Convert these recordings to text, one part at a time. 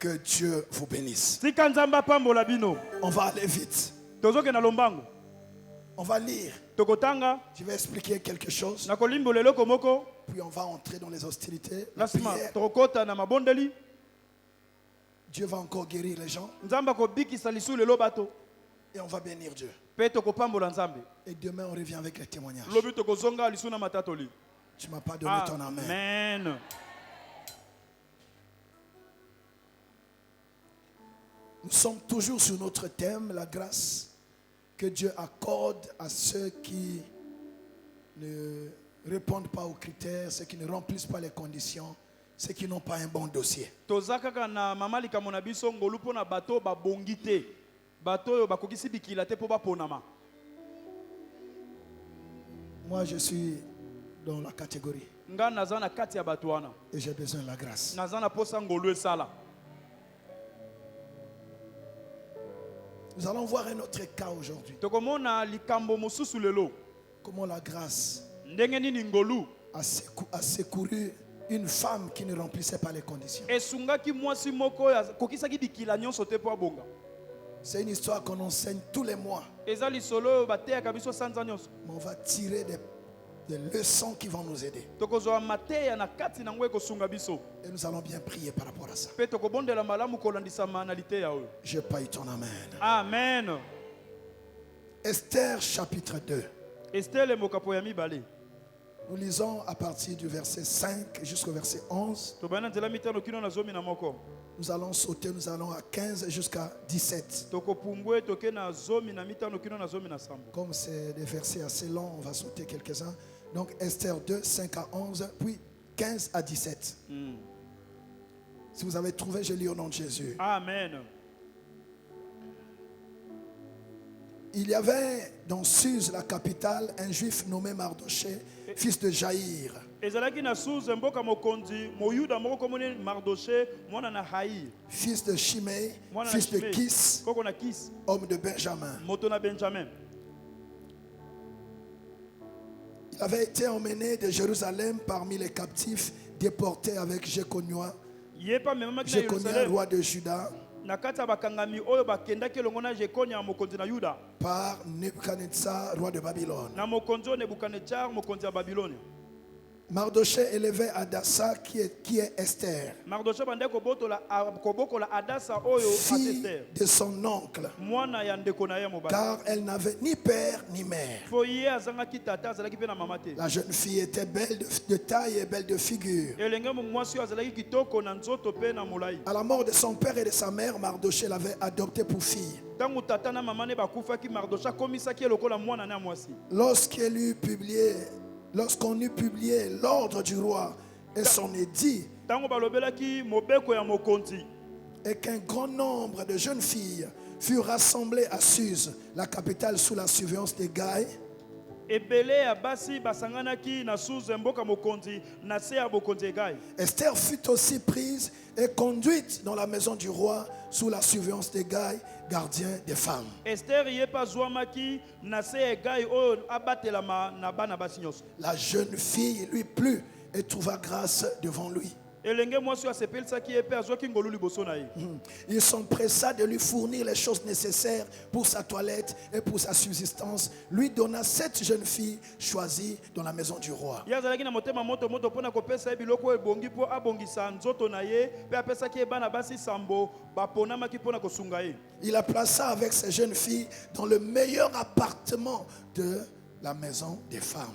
Que Dieu vous bénisse. On va aller vite. On va lire. Je vais expliquer quelque chose. Puis on va entrer dans les hostilités. Dieu va encore guérir les gens. Et on va bénir Dieu. Et demain on revient avec les témoignages. Tu ne m'as pas donné ton amen. Nous sommes toujours sur notre thème, la grâce que Dieu accorde à ceux qui ne répondent pas aux critères, ceux qui ne remplissent pas les conditions, ceux qui n'ont pas un bon dossier. Moi, je suis dans la catégorie. Et j'ai besoin de la grâce. Nous allons voir un autre cas aujourd'hui. Comment la grâce a secouru une femme qui ne remplissait pas les conditions. C'est une histoire qu'on enseigne tous les mois. Mais on va tirer des leçons qui vont nous aider. Et nous allons bien prier par rapport à ça. Je paye ton amen. Amen. Esther chapitre 2. Nous lisons à partir du verset 5 jusqu'au verset 11. Nous allons sauter, nous allons à 15 jusqu'à 17. Comme c'est des versets assez longs, on va sauter quelques-uns. Donc Esther 2, 5 à 11, puis 15 à 17. Si vous avez trouvé, je lis au nom de Jésus. Amen. Il y avait dans Suse, la capitale, un juif nommé Mardoché, fils de Jaïr. Fils de Shimei, fils de Kis, homme de Benjamin. Il avait été emmené de Jérusalem parmi les captifs déportés avec Jéconia, roi de Juda, par Nebuchadnezzar, roi de Babylone. Mardoché élevait Adassa qui est Esther, fille de son oncle, car elle n'avait ni père ni mère. La jeune fille était belle de taille et belle de figure. À la mort de son père et de sa mère, Mardoché l'avait adoptée pour fille. Lorsqu'on eut publié l'ordre du roi et son édit, et qu'un grand nombre de jeunes filles furent rassemblées à Suse, la capitale, sous la surveillance des Gaï, Esther fut aussi prise et conduite dans la maison du roi sous la surveillance des Gaï, gardiens des femmes. La jeune fille lui plut et trouva grâce devant lui. Il s'empressa de lui fournir les choses nécessaires pour sa toilette et pour sa subsistance. Lui donna 7 jeunes filles choisies dans la maison du roi. Il la plaça avec ces jeunes filles dans le meilleur appartement de la maison des femmes.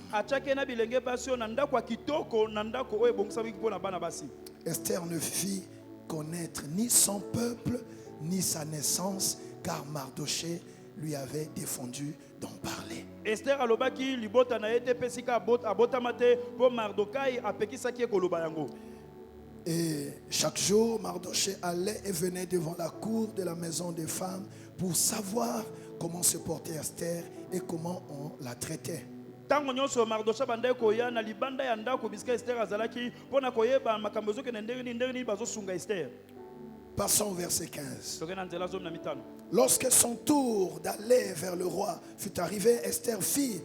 Esther ne fit connaître ni son peuple ni sa naissance, car Mardoché lui avait défendu d'en parler. Et chaque jour, Mardoché allait et venait devant la cour de la maison des femmes pour savoir comment se portait Esther et comment on la traitait. Passons au verset 15. Lorsque son tour d'aller vers le roi fut arrivé, Esther, fille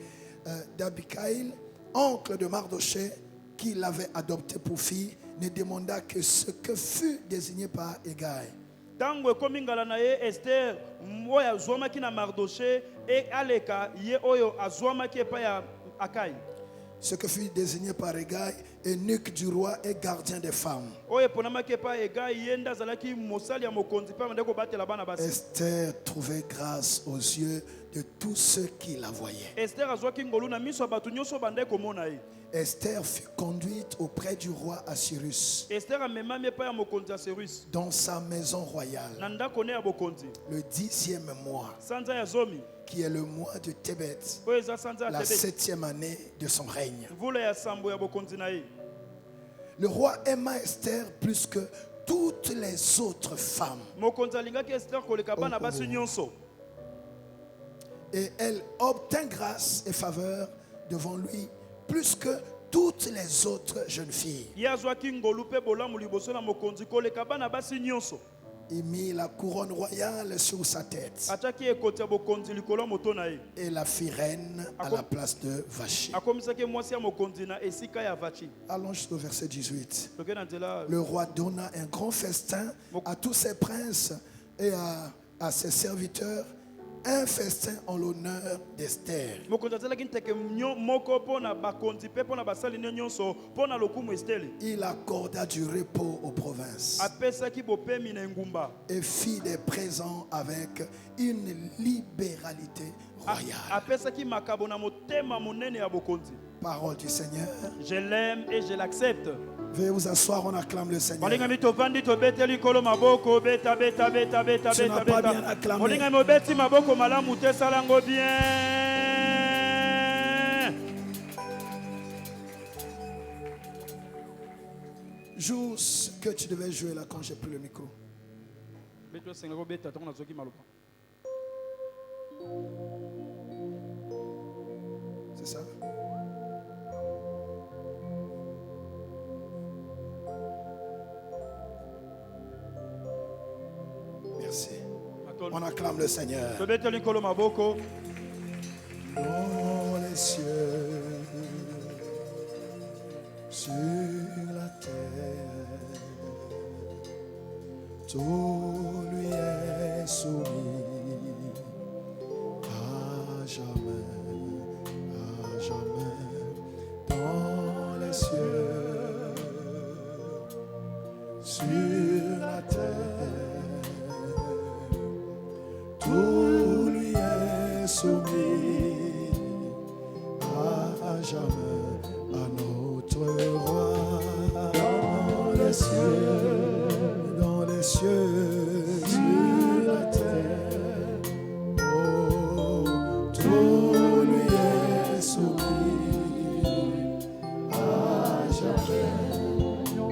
d'Abikaïl, oncle de Mardoché, qui l'avait adopté pour fille, ne demanda que ce que fut désigné par Hégai. Tango ekomi ngala na ye Esther oyo azwamaki na Mardoché e aleka ye oyo azwamaki epai ya Akai. Ce que fut désigné par Hégai, eunuque du roi et gardien des femmes. Esther trouvait grâce aux yeux de tous ceux qui la voyaient. Esther fut conduite auprès du roi Assyrus dans sa maison royale le 10e mois, qui est le mois de Tébet, la 7e année de son règne. Le roi aima Esther plus que toutes les autres femmes. Et elle obtint grâce et faveur devant lui plus que toutes les autres jeunes filles. Il mit la couronne royale sur sa tête et la fit reine à la place de Vachi. Allons jusqu'au verset 18. Le roi donna un grand festin à tous ses princes et à ses serviteurs, un festin en l'honneur d'Esther. Il accorda du repos aux provinces et fit des présents avec une libéralité royale. Parole du Seigneur. Je l'aime et je l'accepte. Veuillez vous asseoir, on acclame le Seigneur. Tu n'as pas bien acclamé. Joue ce que tu devais jouer là quand j'ai pris le micro. C'est ça? Merci. On acclame le Seigneur. Dans les cieux, sur la terre, tout lui est soumis à jamais, à jamais. Dans les cieux, sur la terre, tout lui est soumis à jamais, à notre roi. Dans les cieux, sur la terre, oh, tout lui est soumis à jamais. Oh,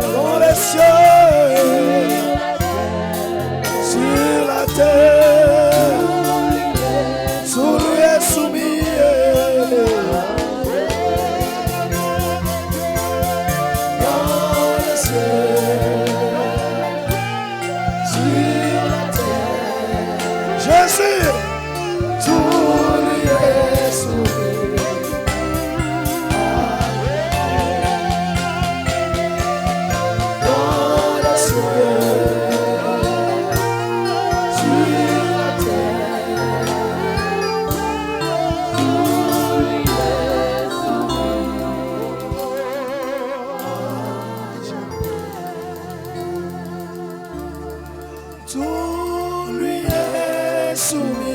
dans les cieux, sur la terre, tout lui est soumis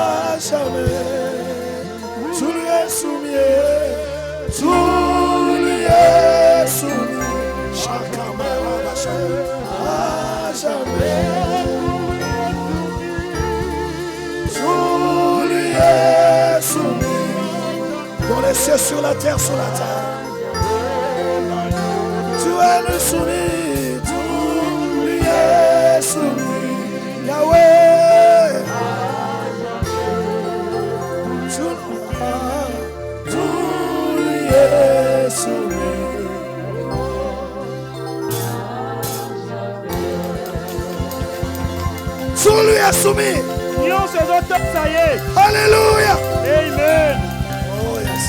à jamais. cieux, sur la terre, sur la terre. Tu es le soumis, tout lui est soumis. Yahweh, tout lui est soumis. Tout lui est soumis. nyonso ezotokisa ye. Alléluia. Amen. Oh yes.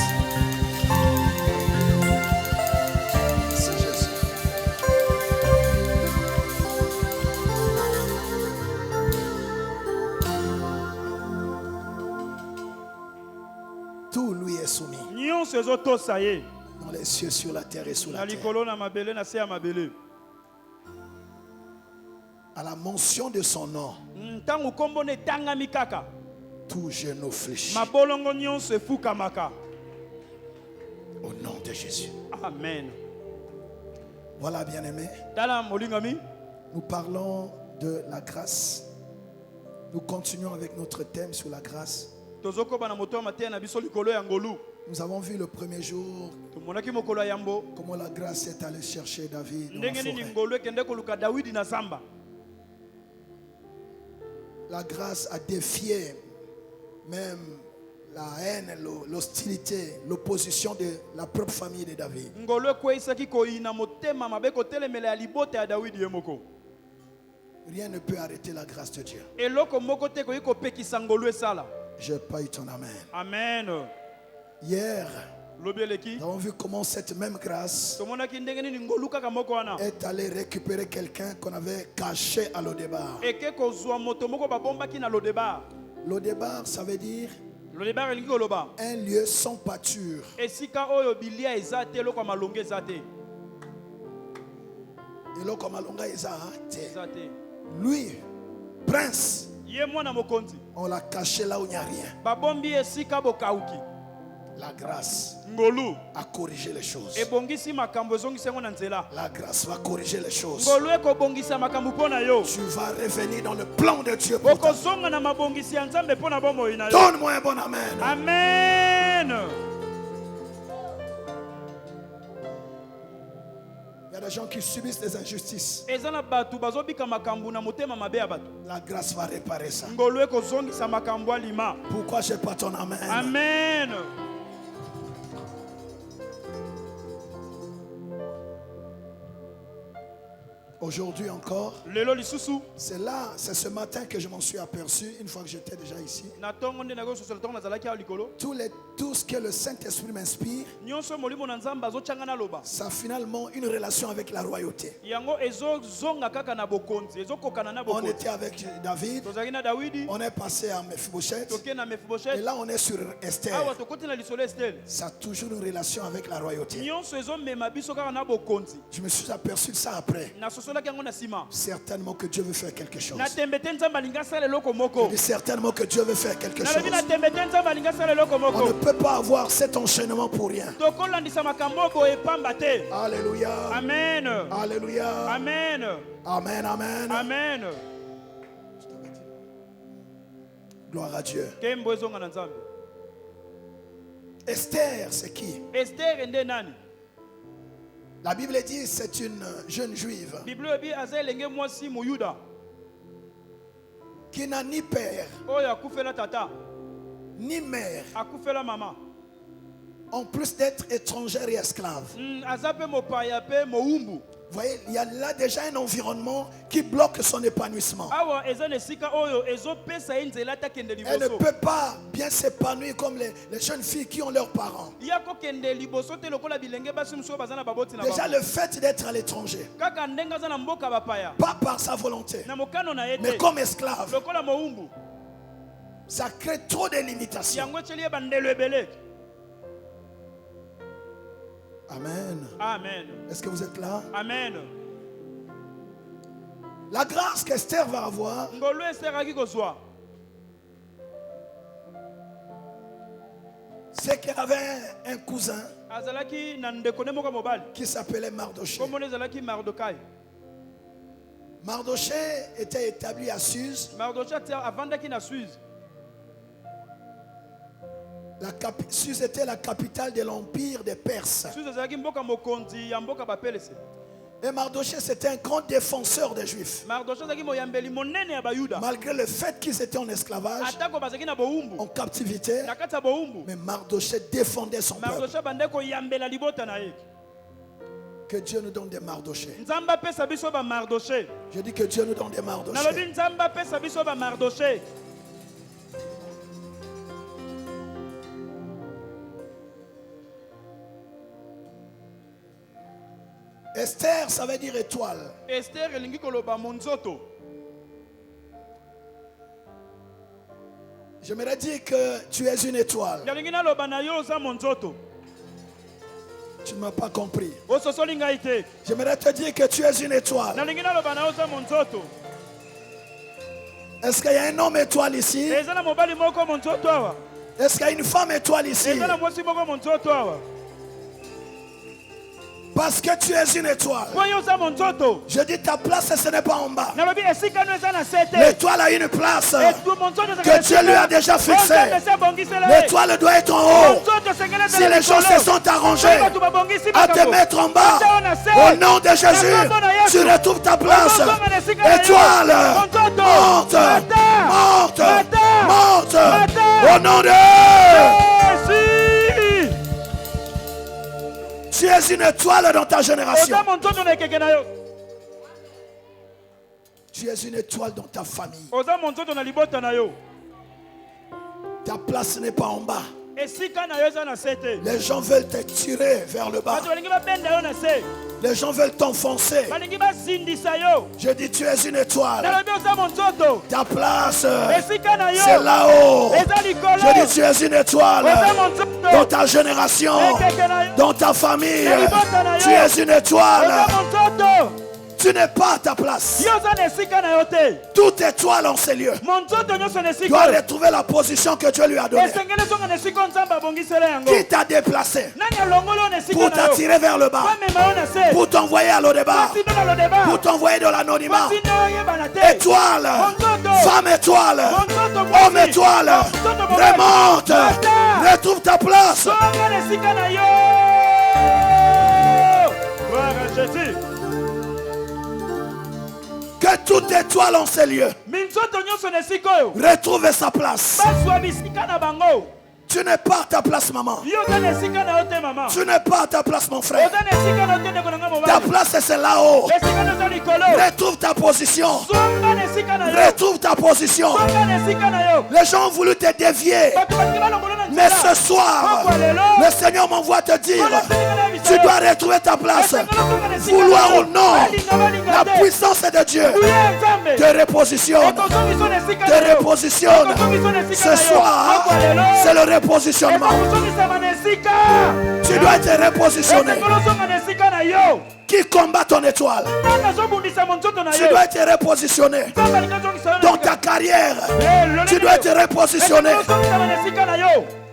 Merci Jésus. Tout lui est soumis. nyonso ezotokisa ye. Dans les cieux, sur la terre et sous Na la terre. likolo na mabele na se ya mabele. À la mention de son nom, Ntango kombo na etangami kaka. tout genou fléchit. Mabolongo nyonso efukamaka. Au nom de Jésus. Amen. Voilà, bien-aimés. Tala molingami. Nous parlons de la grâce. Nous continuons avec notre thème sur la grâce. Tozokoba na moto mateya na biso likolo ya ngolu. Nous avons vu le premier jour Tomonaki mokolo ya yambo. comment la grâce est allée chercher David dans la Ndenge nini forêt. ngolu ekende koluka Dawidi na zamba. La grâce a défié même la haine, l'hostilité, l'opposition de la propre famille de David. Ngolu ekweyisaki koyina motema mabe kotelemela ya libota ya Dawidi ye moko. Rien ne peut arrêter la grâce de Dieu. Eloko moko te koyi kopekisa ngolu esala. Je paye ton amen. Amen. Hier, Lobi eleki. nous avons vu comment cette même grâce Tomonaki ndenge nini ngolu kaka moko wana. est allée récupérer quelqu'un qu'on avait caché à l'Odebar. Eke kozwa moto moko babombaki na Lodebar. L'Odebar, ça veut dire Lodebar elingi koloba. un lieu sans pâture. Esika oyo bilia eza te eloko ya malongo eza te. Et là, comme Alonga Eza, Eza te. lui, prince, Ye mwana mokonzi. on l'a caché là où il n'y a rien. Babombi esika bokauki. La grâce Ngolu a corrigé les choses. ebongisi makambo ezongisa yango na nzela. La grâce va corriger les choses. Ngolu ekobongisa makambo mpo na yo. Tu vas revenir dans le plan de Dieu pour ta vie. Okozonga na mabongisi ya Nzambe mpo na bomoi na yo. Donne-moi un bon amen. Amen. Il y a des gens qui subissent des injustices. Eza na bato bazobika makambo na motema mabe ya bato. La grâce va réparer ça. Ngolu ekozongisa makambo alima. Pourquoi je n'ai pas ton amen? Amen. Aujourd'hui encore, Lelo lisusu c'est là, c'est ce matin que je m'en suis aperçu, une fois que j'étais déjà ici. na tongo nde nago sosala tongo nazalaki awa likolo. Tout ce que le Saint-Esprit m'inspire, Nyonso molimo na Nzambe azotyanga na loba. ça a finalement une relation avec la royauté. Yango ezozonga kaka na bokonzi, ezokokana na On bokonzi. était avec David, Tozalaki na Dawidi, on est passé à Mephibosheth, toke na et Mefiboshet. là on est sur Esther. Awa tokoti na lisolo Estel. Ça a toujours une relation avec la royauté. Nyonso ezomema biso kaka na bokonzi. Je me suis aperçu de ça après. Na sosolaki yango na sima. Certainement que Dieu veut faire quelque chose. Na tembe te Nzambe alingi asala eloko Je moko. dis certainement que Dieu veut faire quelque Nalobi na chose. tembe te Nzambe alingi asala eloko On ne moko. peut pas avoir cet enchaînement pour rien. Tokolandisa makambo boye pamba te. Alléluia. Amen. Alléluia. Amen. Amen, amen. Amen. Gloire à Dieu. Kembo ezonga na Nzambe. Esther, c'est qui? Esther ende nani? La Bible dit c'est une jeune juive Bible ebi aza elenge mwasi muyuda qui n'a ni père, oyo akufela tata, ni mère, akufela mama. en plus d'être étrangère et esclave. Aza pe mopaya pe moumbu. Vous voyez, il y a là déjà un environnement qui bloque son épanouissement. Awa eza na esika oyo ezopesa ye nzela ta kende Elle ne liboso. peut pas bien s'épanouir comme les jeunes filles qui ont leurs parents. Ya kokende liboso te lokola bilenge basi mosusu baza na baboti na Déjà bango. le fait d'être à l'étranger, Kaka ndenge aza na mboka bapaya. pas par sa volonté, Na mokano na ye mais te. comme esclave, Lokola moumbu. ça crée trop de limitations. Yango etieli ye bandelo ebele. Amen. Amen. Est-ce que vous êtes là? Amen. La grâce qu'Esther va avoir, Ngolu eseraki kozwa. c'est qu'elle avait un cousin Azalaki na ndeko ne moko mobali. qui s'appelait Mardoché. Kombo ne ezalaki Mardokai. Mardoché était établi à Suse. Mardokai avandaki na Suisse. Suse était la capitale de l'empire des Perses. Et Mardochée, c'était un grand défenseur des Juifs. Malgré le fait qu'ils étaient en esclavage, en captivité, mais Mardochée défendait son peuple. Que Dieu nous donne des Mardochées. Je dis que Dieu nous donne des Mardochées. Esther, ça veut dire étoile. Esther elingi koloba monzoto. J'aimerais dire que tu es une étoile. Tu ne m'as pas compris. J'aimerais te dire que tu es une étoile. Est-ce qu'il y a un homme étoile ici? Est-ce qu'il y a une femme étoile ici? Parce que tu es une étoile. Je dis ta place, ce n'est pas en bas. L'étoile a une place que Dieu lui a déjà fixée. L'étoile doit être en haut. Si les gens se sont arrangés à te mettre en bas, au nom de Jésus, tu retrouves ta place. Étoile, monte, monte, monte. Au nom de tu es une étoile dans ta génération. Tu es une étoile dans ta famille. Ta place n'est pas en bas. Les gens veulent te tirer vers le bas. Les gens veulent t'enfoncer. Je dis tu es une étoile. Ta place c'est là-haut. Je dis tu es une étoile dans ta génération, dans ta famille. Tu es une étoile. Tu n'es pas à ta place. Toute étoile en ces lieux doit retrouver la position que Dieu lui a donnée. Qui t'a déplacé pour t'attirer vers le bas, pour t'envoyer à l'au-débat, pour t'envoyer dans l'anonymat. Étoile, femme étoile, homme étoile, remonte, retrouve ta place. Que toute étoile en ces lieux retrouve sa place. Tu n'es pas à ta place, maman. Tu n'es pas à ta place, mon frère. Ta place, c'est là-haut. Retrouve ta position. Retrouve ta position. Les gens ont voulu te dévier. Mais ce soir, le Seigneur m'envoie te dire, tu dois retrouver ta place. Vouloir ou non, la puissance de Dieu te repositionne. Te repositionne. Ce soir, c'est le repositionnement. Tu dois être repositionné. Qui combat ton étoile? Tu dois être repositionné. Dans ta carrière, tu dois être repositionné.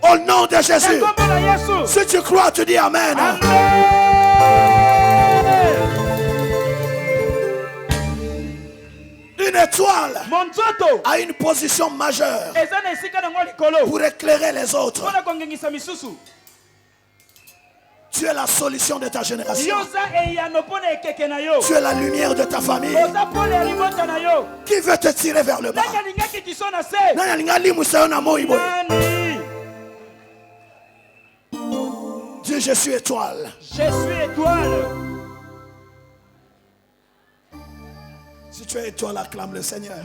Au nom de Jésus. Si tu crois, tu dis Amen. Une étoile a une position majeure pour éclairer les autres. Tu es la solution de ta génération. Tu es la lumière de ta famille. Qui veut te tirer vers le bas? Dis je suis étoile. Je suis étoile. Si tu es étoile, acclame le Seigneur.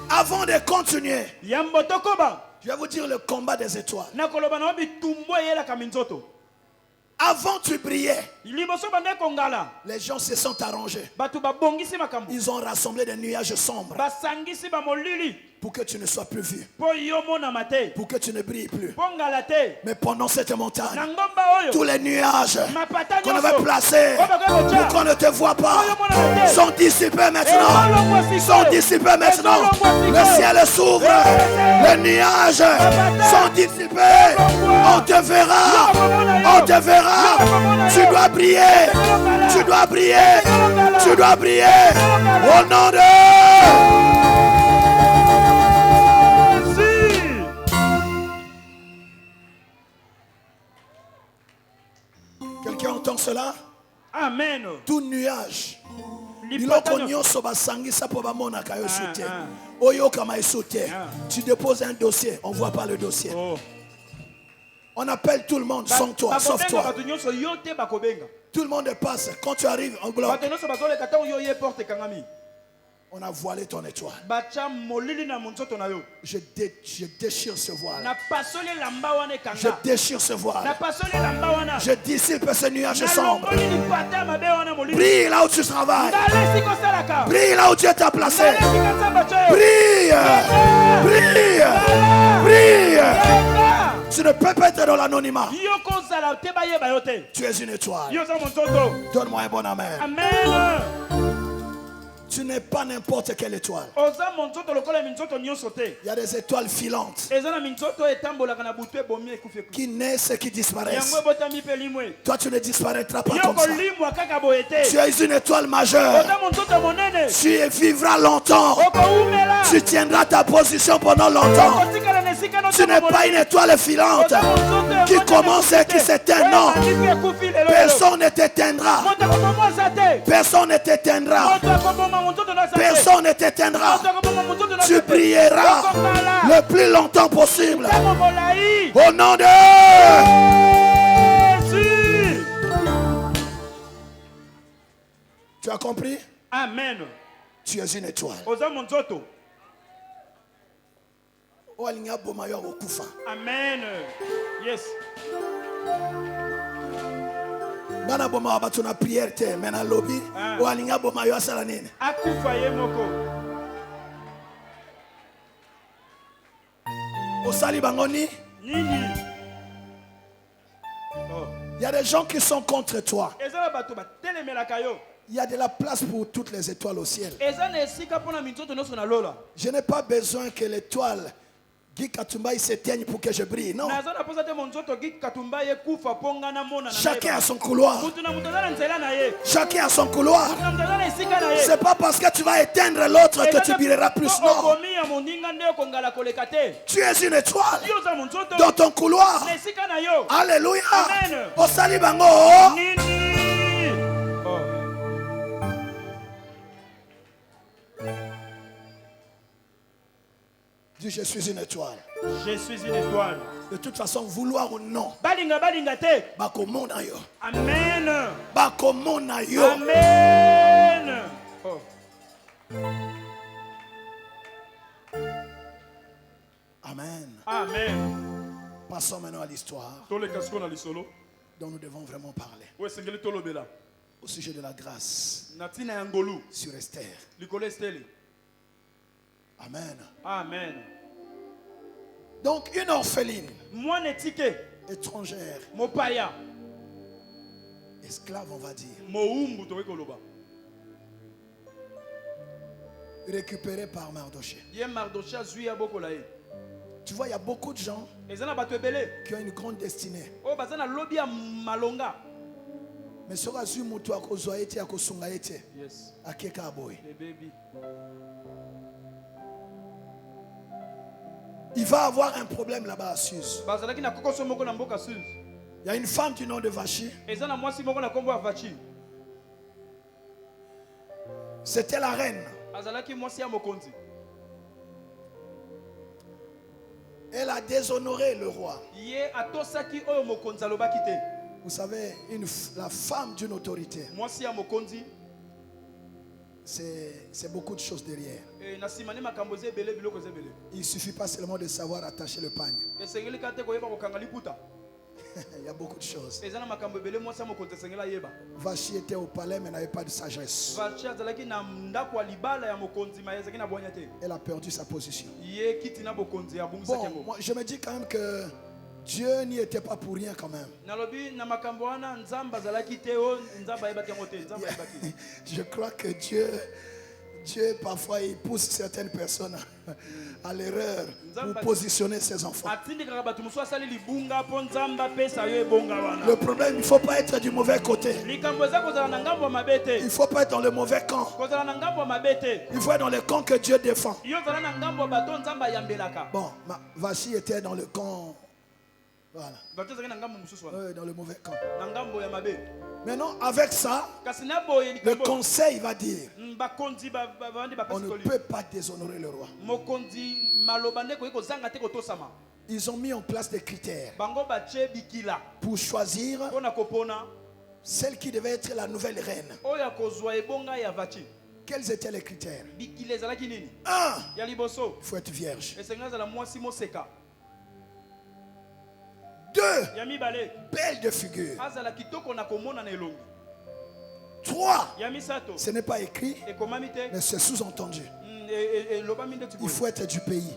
Avant de continuer, je vais vous dire le combat des étoiles. Avant tu brillais, les gens se sont arrangés. Ils ont rassemblé des nuages sombres pour que tu ne sois plus vu, pour que tu ne brilles plus. Mais pendant cette montagne, tous les nuages qu'on avait placés pour qu'on ne te voit pas sont dissipés maintenant. Sont dissipés maintenant. Le ciel s'ouvre, les nuages sont dissipés. On te verra, on te verra. Tu dois briller. Tu dois briller. Tu dois briller. Au nom de... Quelqu'un entend cela? Amen. Tout nuage. Biloko nyonso basangisa po bamonaka yo soute. Oyo kama soute. Tu déposes un dossier, on voit pas le dossier. On appelle tout le monde, sans toi, sauf toi. Tout le monde passe. Quand tu arrives en bloc, on a voilé ton étoile. Je déchire ce voile. Je déchire ce voile. Je dissipe ce nuage sombre. Brille là où tu travailles. Brille là où Dieu t'a placé. Brille. Brille. Brille. Tu ne peux pas être dans l'anonymat. Tu es une étoile. Donne-moi un bon amen. Amen. Tu n'es pas n'importe quelle étoile. Il y a des étoiles filantes qui naissent et qui disparaissent. Toi, tu ne disparaîtras pas comme ça. Tu es une étoile majeure. Tu vivras longtemps. Tu tiendras ta position pendant longtemps. Tu n'es pas une étoile filante qui commence et qui s'éteint. Non. Personne ne t'éteindra. Personne ne t'éteindra. Personne ne t'éteindra. Tu brilleras le plus longtemps possible. Au nom de Jésus. Tu as compris? Amen. Tu es une étoile. Amen. Yes. Bana boma ba tuna prière te mena lobby o alinga boma yo asala nini akufa ye moko o sali bangoni nini. Il y a des gens qui sont contre toi. Ezala bato ba telemelaka yo. Il y a de la place pour toutes les étoiles au ciel. Ezana esika pona minzoto noso na lola. Je n'ai pas besoin que l'étoile Guy Katumba il s'éteigne pour que je brille. Non. Chacun a son couloir. Chacun a son couloir. C'est pas parce que tu vas éteindre l'autre que tu brilleras plus. Non. Tu es une étoile dans ton couloir. Alléluia. Au salibango. Dis, je suis une étoile. Je suis une étoile. De toute façon, vouloir ou non. Balinga balinga te. Bakomona yo. Amen. Bakomona yo. Amen. Oh. Amen. Amen. Passons maintenant à l'histoire dont nous devons vraiment parler. Au sujet de la grâce sur Esther. Amen. Amen. Donc une orpheline, étrangère, esclave on va dire, récupérée par Mardoché. Tu vois, il y a beaucoup de gens qui ont une grande destinée. Mais ce que tu as il va avoir un problème là-bas à Suse. Il y a une femme du nom de Vachi. C'était la reine. Elle a déshonoré le roi. Vous savez, la femme d'une autorité, c'est beaucoup de choses derrière. Il ne suffit pas seulement de savoir attacher le pagne. Il y a beaucoup de choses. Vachi était au palais mais n'avait pas de sagesse. Elle a perdu sa position. Bon, moi, je me dis quand même que Dieu n'y était pas pour rien quand même. Je crois que Dieu, parfois, il pousse certaines personnes à l'erreur pour positionner ses enfants. Le problème, il ne faut pas être du mauvais côté. Il ne faut pas être dans le mauvais camp. Il faut être dans le camp que Dieu défend. Bon, Vachi était dans le camp. Voilà. Dans le mauvais camp. Maintenant, avec ça, le conseil va dire on ne peut pas déshonorer le roi. Ils ont mis en place des critères pour choisir celle qui devait être la nouvelle reine. Quels étaient les critères? 1. Il faut être vierge. 2. Belle de figure. 3. Ce n'est pas écrit, mais c'est sous-entendu. Il faut être du pays.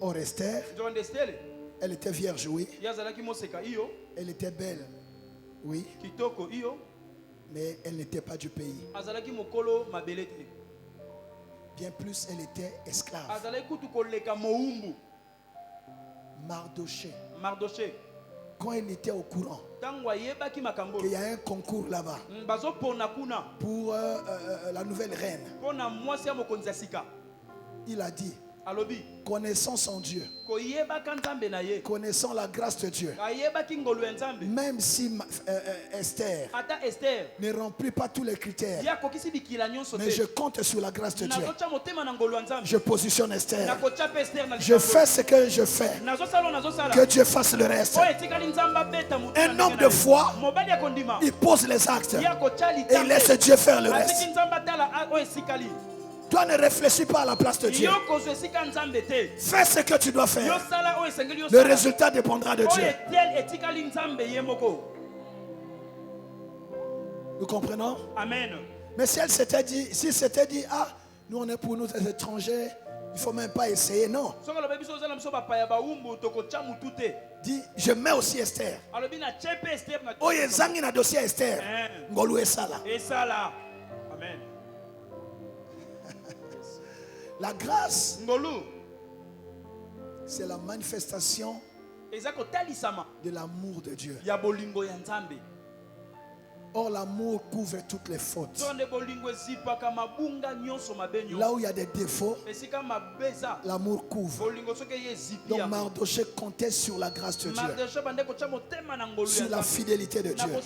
Or Esther, elle était vierge, oui. Elle était belle, oui. Mais elle n'était pas du pays. Bien plus, elle était esclave. Mardoché, quand il était au courant qu'il y a un concours là-bas pour la nouvelle reine, il a dit, connaissant son Dieu, connaissant la grâce de Dieu, même si Esther ne remplit pas tous les critères, mais je compte sur la grâce de Dieu. Je positionne Esther. Je fais ce que je fais. Que Dieu fasse le reste. Un homme de foi, il pose les actes et il laisse Dieu faire le reste. Toi, ne réfléchis pas à la place de Dieu. Fais ce que tu dois faire. Le résultat dépendra de Dieu. Nous comprenons? Amen. Mais si elle s'était dit, ah, nous on est pour nous des étrangers, il ne faut même pas essayer, non. Dis, je mets aussi Esther. Oye, zangi na dossier Esther. Ngolu esala. Amen. La grâce, c'est la manifestation de l'amour de Dieu. Or, l'amour couvre toutes les fautes. Là où il y a des défauts, l'amour couvre. Donc, Mardoché comptait sur la grâce de Dieu, sur la fidélité de Dieu.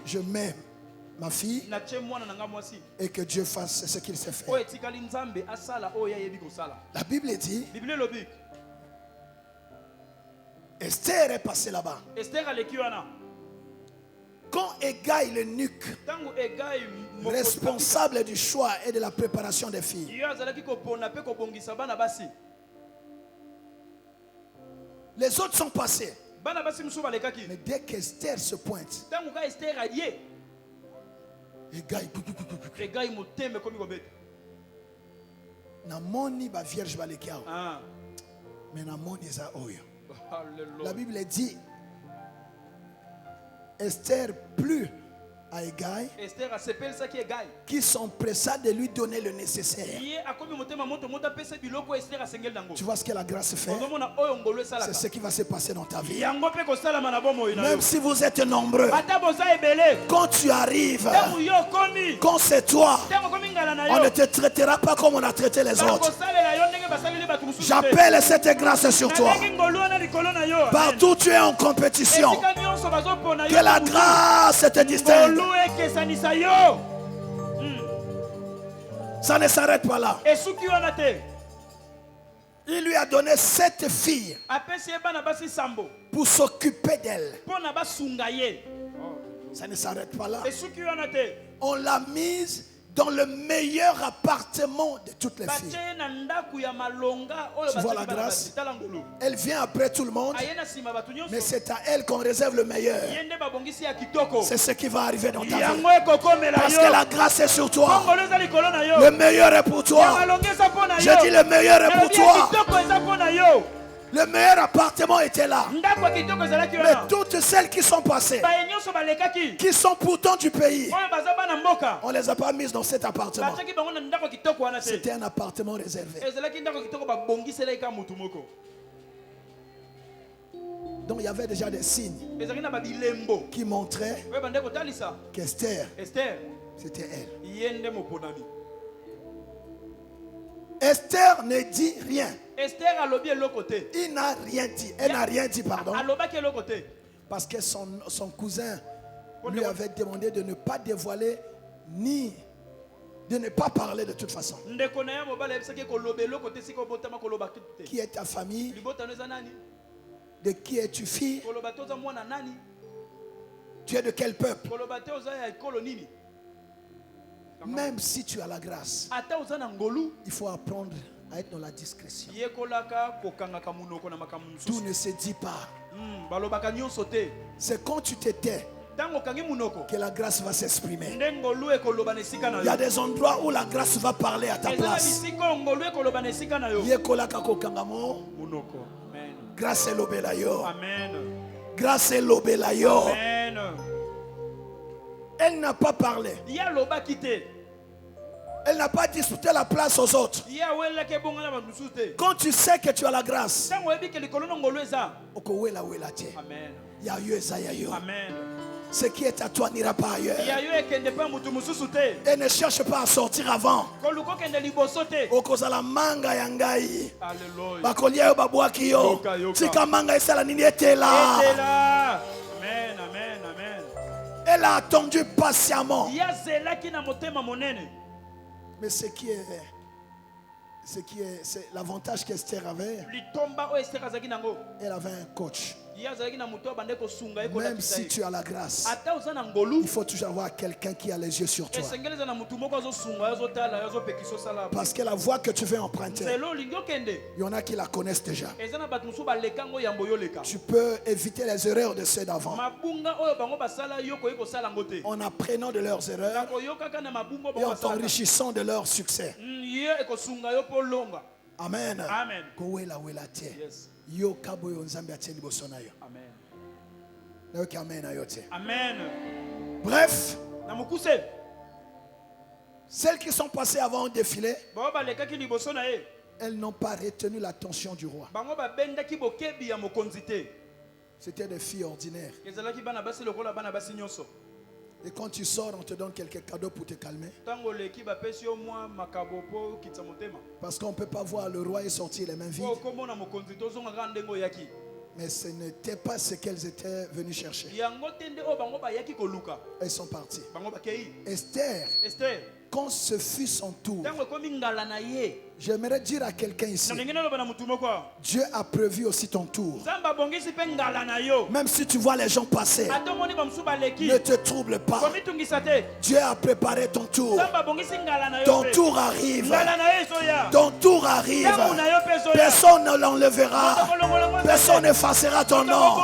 Je m'aime ma fille et que Dieu fasse ce qu'il sait faire. La Bible dit, Esther est passée là-bas. Quand Égaï le nuque, responsable du choix et de la préparation des filles, les autres sont passés. Mais dès qu'Esther se pointe, Égaï namoni ba vierge balekiao. Mais namoni za oyo. La Bible dit, Esther plut à Égaï, qui s'empressa de lui donner le nécessaire. Tu vois ce que la grâce fait? C'est ce qui va se passer dans ta vie. Même si vous êtes nombreux, quand tu arrives, quand c'est toi, on ne te traitera pas comme on a traité les autres. J'appelle cette grâce sur toi. Partout où tu es en compétition, que la grâce te distingue. Ça ne s'arrête pas là. Il lui a donné 7 filles pour s'occuper d'elle. Ça ne s'arrête pas là. On l'a mise dans le meilleur appartement de toutes les filles. Tu vois la grâce? Elle vient après tout le monde, mais c'est à elle qu'on réserve le meilleur. C'est ce qui va arriver dans ta vie. Parce que la grâce est sur toi. Le meilleur est pour toi. Je dis le meilleur est pour toi. Le meilleur appartement était là. ndako ya kitoko ezalaki Mais wana toutes celles qui sont passées, baye nyonso balekaki qui sont pourtant du pays, oyo baza bana mboka on ne les a pas mises dans cet appartement. batiaki bango na ndako ya kitoko wana te C'était un appartement réservé. ezalaki ndako ya kitoko babongiselaki ka mutu moko Donc il y avait déjà des signes ezalaki na babilembo qui montraient oyo bande kotalisa qu'Esther, Esther c'était elle. ye nde moponami Esther ne dit rien. Esther alobi eloko te Il n'a rien dit. Elle n'a rien dit, pardon. alobaki eloko te Parce que son cousin lui avait demandé de ne pas dévoiler ni de ne pas parler de toute façon. ndeko na ye mobali ayebisaki koloba eloko te sika obotama koloba te Qui est ta famille? libotano eza nani De qui es-tu fille? koloba te oza mwana nani Tu es de quel peuple? koloba te oza ya ekolo nini Même si tu as la grâce, ata oza na ngolu il faut apprendre à être dans la discrétion. yekolaka kokangaka munoko na makambo Tout mosusu ne se dit pas. balobaka nyonso te C'est quand tu te tais ntango okangi munoko que la grâce va s'exprimer. nde ngolu ekoloba na esika na Il y a yo des endroits où la grâce va parler à ta eza na place. bisika oyo ngolu ekoloba na esika na yo Yekolaka kokangamo, munoko amen grâce elobela yo. amen Grâce elobela yo. amen Elle n'a pas parlé. ye alobaki te Elle n'a pas disputé la place aux autres. ye awelelaki ebongo na bato mosusu te Quand tu sais que tu as la grâce, ntango oyebi ke likolo na ngolu eza okowela wela te. amen Ya yo eza ya yo. amen Ce qui est à toi n'ira pas ailleurs. ya yo ekende mpe mutu mosusu te Et ne cherche pas à sortir avant. koluka okende liboso te Okozala manga ya ngai. alleluya Bakolia yo babwaki yo. Yoka, yoka. Tika manga esala nini etela. etela amen amen amen Elle a attendu patiemment. ye azelaki na motema monene Mais c'est l'avantage qu'Esther avait. litomba oyo Esther azalaki nango Elle avait un coach. ye azalaki na moto oyo abande kosunga ye Même kolakisa si ye tu as la grâce, ata oza na ngolu il faut toujours avoir quelqu'un qui a les yeux sur toi. esengeli eza na motu moko azosunga yo azotala yo azopekisa osala Parce que la voie que tu veux emprunter, nzela olingi okende il y en a qui la connaissent déjà. eza na bato mosusu balekango yambo yo leka Tu peux éviter les erreurs de ceux d'avant mabunga oyo bango basala yo koyi kosala yango te en apprenant de leurs na erreurs koyokaka na mabunga oyo et en bango basalaka t'enrichissant de leur succès. ye ekosunga yo mpo longa Amen. amen Kowela wela te. yes Yo kabo yo nzambe atie liboso na yo. amen Nayoki amen na yo te. amen Bref, na mokuse celles qui sont passées avant ont défilé, bango balekaki liboso na ye elles n'ont pas retenu l'attention du roi. bango babendaki bokebi ya mokonzi te C'était des filles ordinaires. ezalaki bana basi lokola bana basi nyonso Et quand tu sors, on te donne quelques cadeaux pour te calmer. ntango oleki bapesi yo mwa makabo mpo okitisa motema Parce qu'on ne peut pas voir le roi est sorti les mains vides. po okomona mokonzi tozonga kaka ndenge oyaki Mais ce n'était pas ce qu'elles étaient venues chercher. yango te nde oyo bango bayaki koluka Elles sont parties. bango bakei Esther, ester quand ce fut son tour, ntango ekomi ngala na ye j'aimerais dire à quelqu'un ici, na ndenge naloba na motu moko awa Dieu a prévu aussi ton tour. nzambe abongisi mpe ngala na yo Même si tu vois les gens passer, ata omoni bamosusu baleki ne te trouble pas. komitungisa te Dieu a préparé ton tour. nzambe abongisi ngala na yo Ton mpe tour arrive. ngala na ye ezoya Ton tour arrive. ntango na yo mpe ezoya Personne ne l'enlèvera. Personne n'effacera ton nom.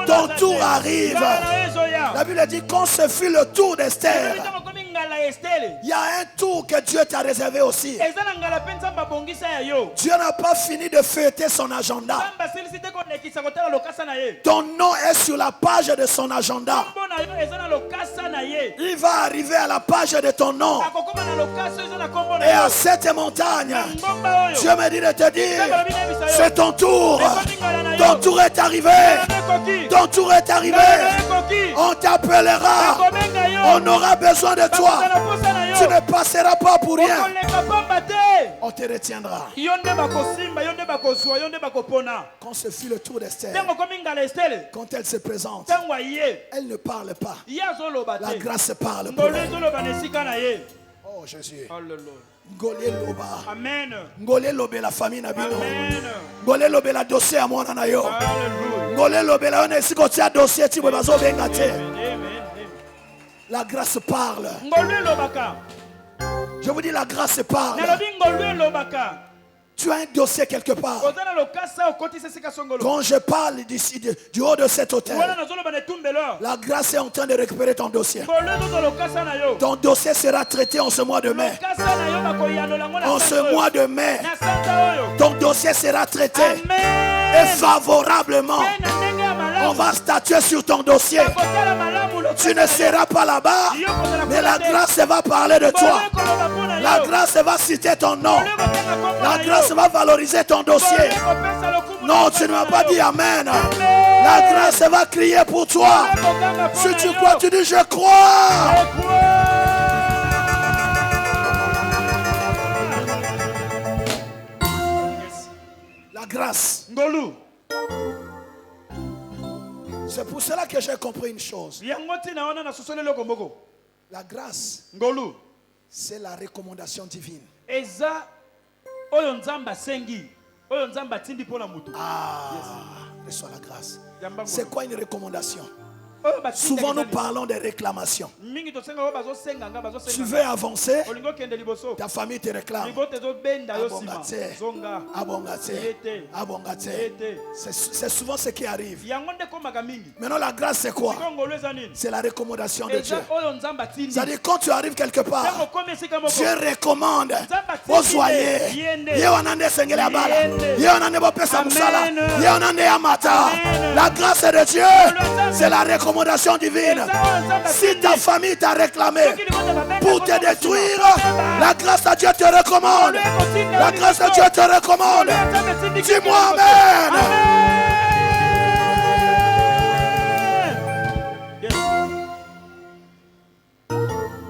Ton tour arrive. ngala na ye ezoya La Bible dit quand ce fut le tour d'Esther, ntango komi ngala ya estele il y a un tour que Dieu t'a réservé aussi. eza na ngala mpe nzambe abongisa ya yo Dieu n'a pas fini de fêter son agenda. nzambe asilisi te kolekisa kotala lokasa na ye Ton nom est sur la page de son agenda. kombo na yo eza na lokasa na ye Il va arriver à la page de ton nom. akokoma na lokasa oyo eza na kombo na Et yo à cette montagne, na ngomba oyo Dieu me dit de te nzambe dire, alobi nayebisa yo c'est ton tour. ekomi ngala na yo Ton tour est arrivé. ngala na ekoki Ton tour est ngala na arrivé. ekoki On t'appellera. akobenga yo On aura besoin de toi. bakosala posa na Tu yo ne passeras pas pour rien. okoleka pamba te On te retiendra. yo nde bakosimba yo nde bakozwa yo nde bakopona Quand ce fut le tour d'Esther, ntango komi ngala estele quand elle se présente, ntango aye elle ne parle pas. ye azoloba La te grâce parle pour ngolo elle. ezoloba na esika na ye Oh Jésus. Alleluia. Ngolé loba. amen Ngolé lobe la famille na bino. amen Ngolé lobe la dossier à mwana na yo. Alleluia. Ngolé lobe la on esiko tia dossier ti bwe bazo benga te. Amen, amen, amen. La grâce parle. ngolu elobaka Je vous dis la grâce parle. nalobi ngolu elobaka Tu as un dossier quelque part. oza na lokasa okotisa esika songolo Quand je parle d'ici, du haut de cet hôtel, wana nazoloba na etumbelo la grâce est en train de récupérer ton dossier. ngolu ezoza lokasa na yo Ton dossier sera traité en ce mois de mai. lokasa na yo bakoyanola ngo na En ce mois de mai, na santa oyo ton dossier sera traité. Et amen favorablement, pe na ndenge ya on malamu va statuer sur ton dossier. bakotala malamu lokasa Tu ne seras pas là-bas, yo kozala mais la kuna te. grâce va parler de toi. Bole koloba mpona yo. La grâce va citer ton nom. Bole kotenga kombo La na grâce yo. va valoriser ton dossier. Bole kopesa lokumu na Non, yo. tu ne m'as pas dit Amen. Amen. La grâce va crier pour toi. Bole kokanga mpona Si tu yo. crois, tu dis je crois. Je crois. Yes. La grâce. Ngolu C'est pour cela que j'ai compris une chose. yango ntina wana nasosoli eloko moko La grâce, ngolu c'est la recommandation divine. eza oyo nzambe asengi oyo nzambe atindi mpo na motu Reçois la grâce. Yamba C'est ngolu. quoi une recommandation? Oyo batindaki Souvent nous ezali. parlons des réclamations. mingi tosenga oyo bazosenganga Tu veux avancer, olingi okende liboso ta famille te réclame. libota ezobenda yo nsima Abongate. zonga Abongate. Yete. Abongate. Yete. C'est souvent ce qui arrive. yango nde ekomaka mingi Maintenant, la grâce, c'est quoi? siko ngolu eza nini C'est la recommandation de Dieu. eza oyo nzambe atindi C'est-à-dire, quand tu arrives quelque ntango part, okomi esika moko Dieu recommande. atindi Ozoye. yende. Ye wanande sengele abala. Yende. Ye wanande bopesa Amen. musala. Ye wanande amata. Amen. La grâce de Dieu, c'est la recommandation divine. eza oyo nzambe Si atindi. ta famille t'a réclamé Soki libota babenda pour te kozwa détruire, mosima. la grâce de Dieu te recommande. La grâce de Dieu te recommande. Dis-moi Amen.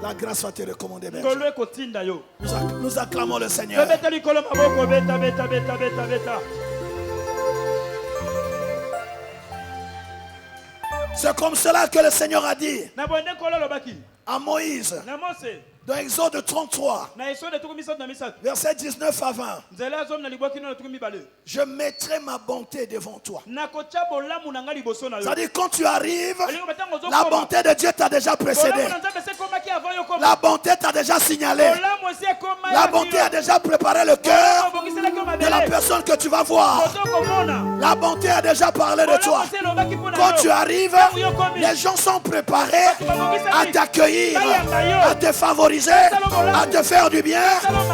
La grâce va te recommander. Berger. ngolu ekotinda yo Nous acclamons le Seigneur. tobeta likolo maboko beta beta beta beta beta C'est comme cela que le Seigneur a dit na bonde nkolo alobaki à Moïse na mose dans Exode 33, na esode tuku misato na misato versets 19 à 20. nzela ya zomi na libwaki no na tuku mibale Je mettrai ma bonté devant toi. nakotya bolamu na ngai liboso na yo C'est-à-dire, quand tu arrives, olingi batango la ozokoma bonté de Dieu t'a déjà précédé. bolamu na nzambe esi ekomaki avant yo koma La bonté t'a déjà signalé. bolamu esi ekoma La bonté a déjà préparé le cœur obongiselaki yo de la mabele personne que tu vas voir. ozokomona La bonté a déjà parlé de toi. bolamu esi elobaki mpo na Quand tu yo arrives, les gens sont préparés à t'accueillir, à te favoriser, à te faire du bien,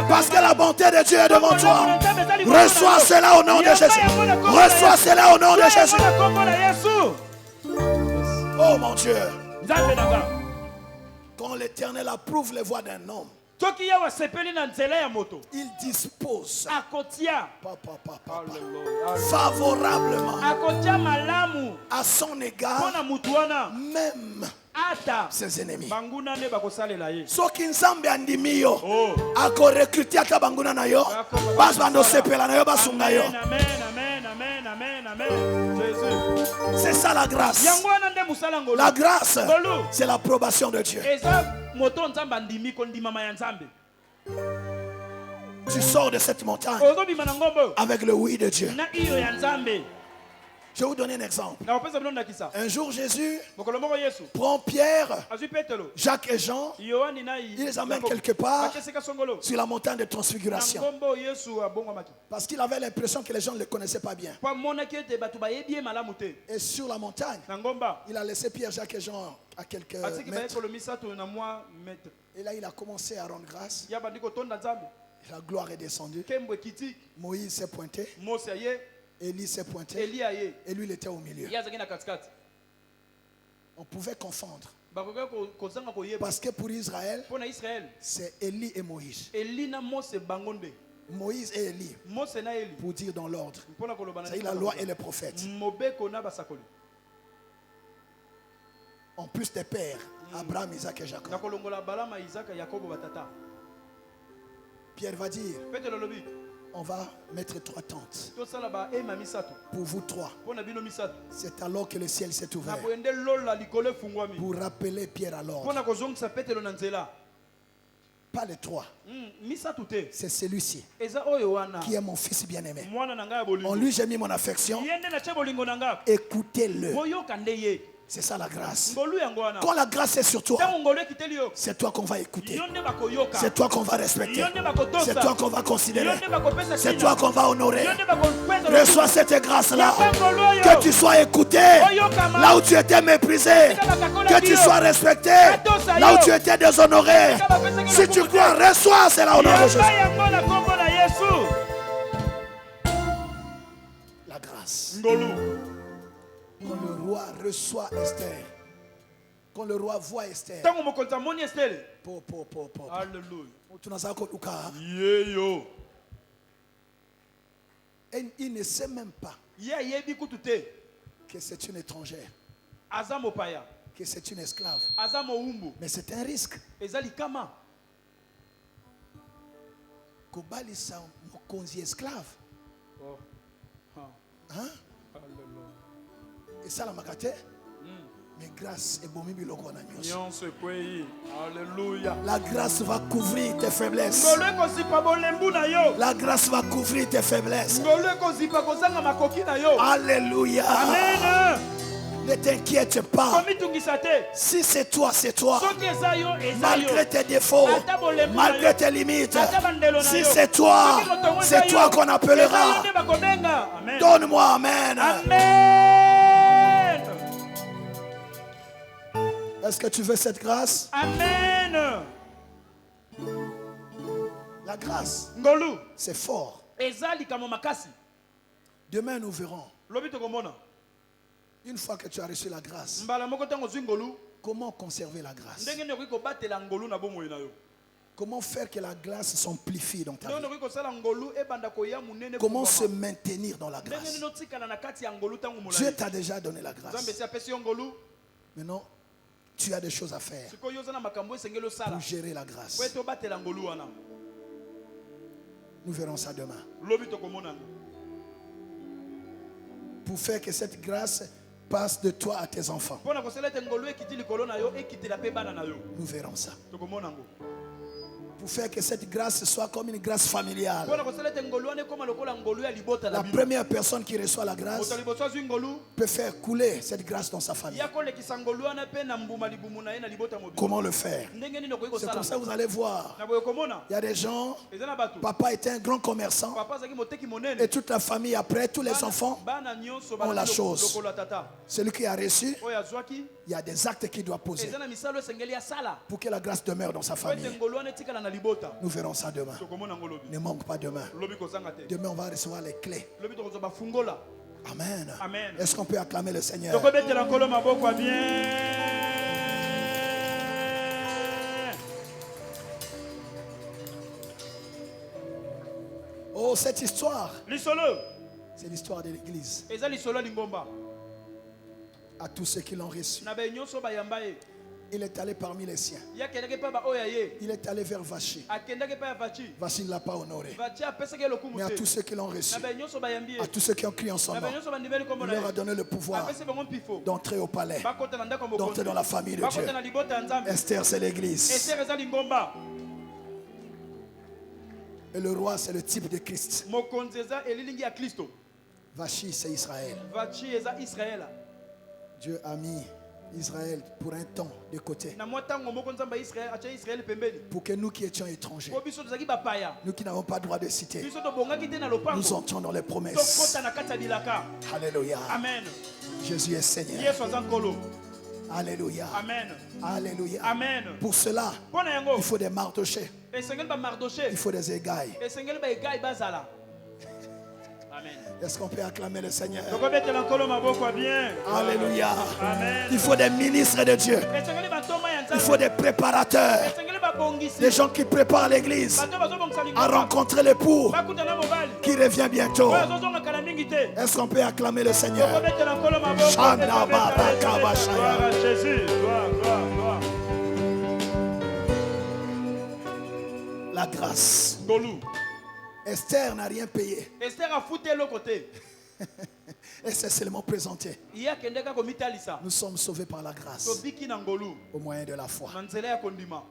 parce que la bonté de Dieu est devant toi. Reçois cela au nom de Jésus. Reçois cela au nom de Jésus. kombo na yesu Oh mon Dieu. nzambe na nga Quand l'Éternel approuve les voies d'un homme, soki yawe asepeli na nzela ya moto il dispose akotia favorablement akotia malamu à son mpo égard na mutu wana même ata ses ennemis. banguna nde bakosalela ye soki nzambe andimi yo Oh. akorekrute ata banguna na yo basi bandosepela na yo basunga yo. Amen, amen, amen, amen, amen. Jésus. C'est ça la grâce. yango wana nde mosala ngolo La grâce, Ngolu. c'est l'approbation de Dieu. eza moto nzambe andimi kondimama ya nzambe Tu sors de cette montagne ozobima na ngomba oyo avec le oui de Dieu. na iyo ya nzambe Je vais vous donner un exemple. na kopesa bino ndakisa Un jour, Jésus mokolo moko yesu prend Pierre, azwi petelo Jacques et Jean, yohani na il les amène quelque part akesika songolo sur la montagne de na transfiguration. ngomba oyo yesu abongwamaki Parce qu'il avait l'impression que les gens ne le connaissaient pas bien. po amonaki ete bato bayebi ye malamu te Et sur la montagne, na ngomba il a laissé Pierre, Jacques et Jean à quelques atiki baye mètres. kolo misato na mwa metre Et là, il a commencé à rendre grâce. ya bandi kotonda nzambe La gloire est descendue. kembo ekiti Moïse s'est pointé. mose aye Élie s'est pointé. eli aye Et lui, il était au milieu. ye azalaki na katikati On pouvait confondre. bakoki kozanga koyeba Parce que pour Israël, mpo na israele c'est Élie et Moïse. eli na mose bango nde Moïse et Élie, mose na eli pour dire dans l'ordre. mpo na koloba na C'est la loi et les prophètes. mobeko na basakoli En plus des pères, Abraham, Isaac et Jacob. na kolongola balama isaka yakobo batata Pierre va dire, petelo alobi on va mettre 3 tentes. tosala baema misato Pour vous 3. mpo na bino misato C'est alors que le ciel s'est na ouvert. boye nde lola likolo efungwami Pour rappeler Pierre à mpo l'ordre. na kozongisa petelo na nzela Pas les 3. misato te C'est celui-ci eza oyo wana qui est mon fils bien-aimé. mwana na ngai ya En bolingo lui, j'ai mis mon affection. ye nde natie bolingo na ngai Écoutez-le. boyoka nde ye C'est ça la grâce. ngolu yango wana Quand la grâce est sur toi, ntango ngolu ekiteli yo c'est toi qu'on va écouter. yo nde bakoyoka C'est toi qu'on va respecter. yo nde bakotosa C'est toi qu'on va yo considérer. nde bakopesa C'est tina. toi qu'on va honorer. yo nde bakopesa Reçois cette grâce-là. Yapa ngolu oyo. Que tu sois écouté Oyokama. là où tu étais méprisé. Que tu sois respecté là où tu étais déshonoré. Si tu crois, reçois, c'est là au nom de Jésus. Yapa yango na kombo na Yesu La grâce. ngolu Quand le roi reçoit Esther, quand le roi voit Esther, ntango mokonzi amoni Esther Alléluia. yeyo Et il ne sait même pas ye ayebi kutu te que c'est une étrangère, aza mopaya que c'est une esclave. aza mowumbu Mais c'est un risque. eza likama Kobalisa mokonzi esclave. Hein? Et ça la makate. Mais grâce et bomi biloko na nyonso. nyonso ekwei alleluya La grâce va couvrir tes faiblesses. ngolu ekozipa bolembu na yo La grâce va couvrir tes faiblesses. ngolu ekozipa kozanga makoki na yo Alléluia. amen Ne t'inquiète pas. komitungisa te Si c'est toi, c'est toi. soki eza yo eza yo Malgré tes défauts, ata bolembu na malgré yo tes limites, ata bandelo na si yo c'est toi, Soki motongo eza c'est yo, toi qu'on eza yo appellera. nde bakobenga amen Donne-moi Amen. amen Est-ce que tu veux cette grâce? amen La grâce, ngolu c'est fort. eza likambo makasi Demain, nous verrons. lobi tokomona Une fois que tu as reçu la grâce, mbala moko ntango ozwi ngolu comment conserver la grâce? ndenge nini okoki kobatela ngolu na bomoi na yo Comment faire que la grâce s'amplifie dans ta ndenge nini vie? okoki kosala ngolu ebanda koya monene Comment se kokoma. maintenir dans la ndenge grâce? nini otikala na kati ya ngolu ntango Dieu molai t'a déjà donné la nzambe grâce. esi apesi yo ngolu Maintenant, tu as des choses à faire sikoyo yo oza na makambo esengeli osala pour gérer la po grâce. ete obatela ngolu wana Nous verrons ça demain. lobi tokomona yango Pour faire que cette grâce passe de toi à tes enfants. mpo na kosala ete ngolu ekiti likolo na yo ekitela mpe bana na yo Nous verrons ça. tokomona yango Pour faire que cette grâce soit comme une grâce familiale. mpo na kosala ete ngolu wana ekóma lokola ngolu ya libota na La bino première personne qui reçoit la moto grâce ya liboso azwi ngolu peut faire couler cette grâce dans sa famille. ya kolekisa ngolu wana mpe na mbuma libumu na ye na libota mobili Comment le faire? ndenge nini okoki C'est kosala comme ça que vous allez voir. na boye komona Il y a des gens, eza na bato papa était un grand commerçant papa azalaki moteki monene et toute la famille après, tous les enfants, bana nyonso ont la chose. lokolo ya tata celui qui a reçu, oyo azwaki il y a des actes qu'il doit poser eza na misala esengeli asala pour que la grâce demeure dans sa po ete famille. ngolu wana etikala na libota Nous verrons ça demain. tokomona yango lobi Ne manque pas demain. lobi kozanga te Demain, on va recevoir les clés. lobi tokozwa bafungola Amen. Amen. Est-ce qu'on peut acclamer le Seigneur? tokobetela nkolo maboko ya bien Oh, cette histoire, lisolo c'est l'histoire de l'Église. eza lisolo ya lingomba À tous ceux qui l'ont reçu. na baye nyonso bayamba ye Il est allé parmi les siens. ye akendaki mpe baoyo ya ye Il est allé vers Vachi. akendaki mpe ya vachi Vachi ne l'a pas honoré. vachi apesaki ye lokumu Mais à te tous ceux qui l'ont reçu, na baye nyonso bayambi ye à tous ceux qui ont crié en son na nom, baye nyonso bandimeli nkombo il na leur a ye donné le pouvoir apesi bango mpifo d'entrer au palais, bakota na ndako ya d'entrer mokonzi dans la famille de Dieu. bakota na libota ya nzambe Esther, c'est l'Église. ester eza lingomba Et le roi, c'est le type de Christ. mokonzi eza elilingi ya kristo Vachi, c'est Israël. vachi eza israela Dieu a mis Israël pour un temps de côté. na mwa ntango moko nzambe atia israele pembeni Pour que nous qui étions étrangers, po biso tozalaki bapaya nous qui n'avons pas droit de citer, biso tobongaki te na nous lopango entrons dans les promesses. tokota na kati ya bilaka Alléluia. amen Jésus est Seigneur. yesu aza nkolo Alléluia. amen Alléluia. amen Pour cela, mpo na yango il faut des mardochés, esengeli bamardoche il faut des égailles. esengeli baegai bazala amen Est-ce qu'on peut acclamer le Seigneur? tokobetela nkolo maboko ya bien Alléluia. amen Il faut des ministres de Dieu. esengeli bantoma ya Il faut nzambe des préparateurs, esengeli babongisi des gens qui préparent l'église bato bazobongisa à lingomba rencontrer l'époux bakutana mobali qui revient bientôt. oyo azozonga kala mingi te Est-ce qu'on peut acclamer le Seigneur? tokobetela nkolo maboko Shana baraka bashaya. Gloire à Jésus gloire gloire gloire La grâce. ngolu Esther n'a rien payé. ester afuti eloko te Elle s'est seulement présentée. ye akendeka komitalisa Nous sommes sauvés par la grâce tobiki na ngolu au moyen de la foi. na nzela ya kondima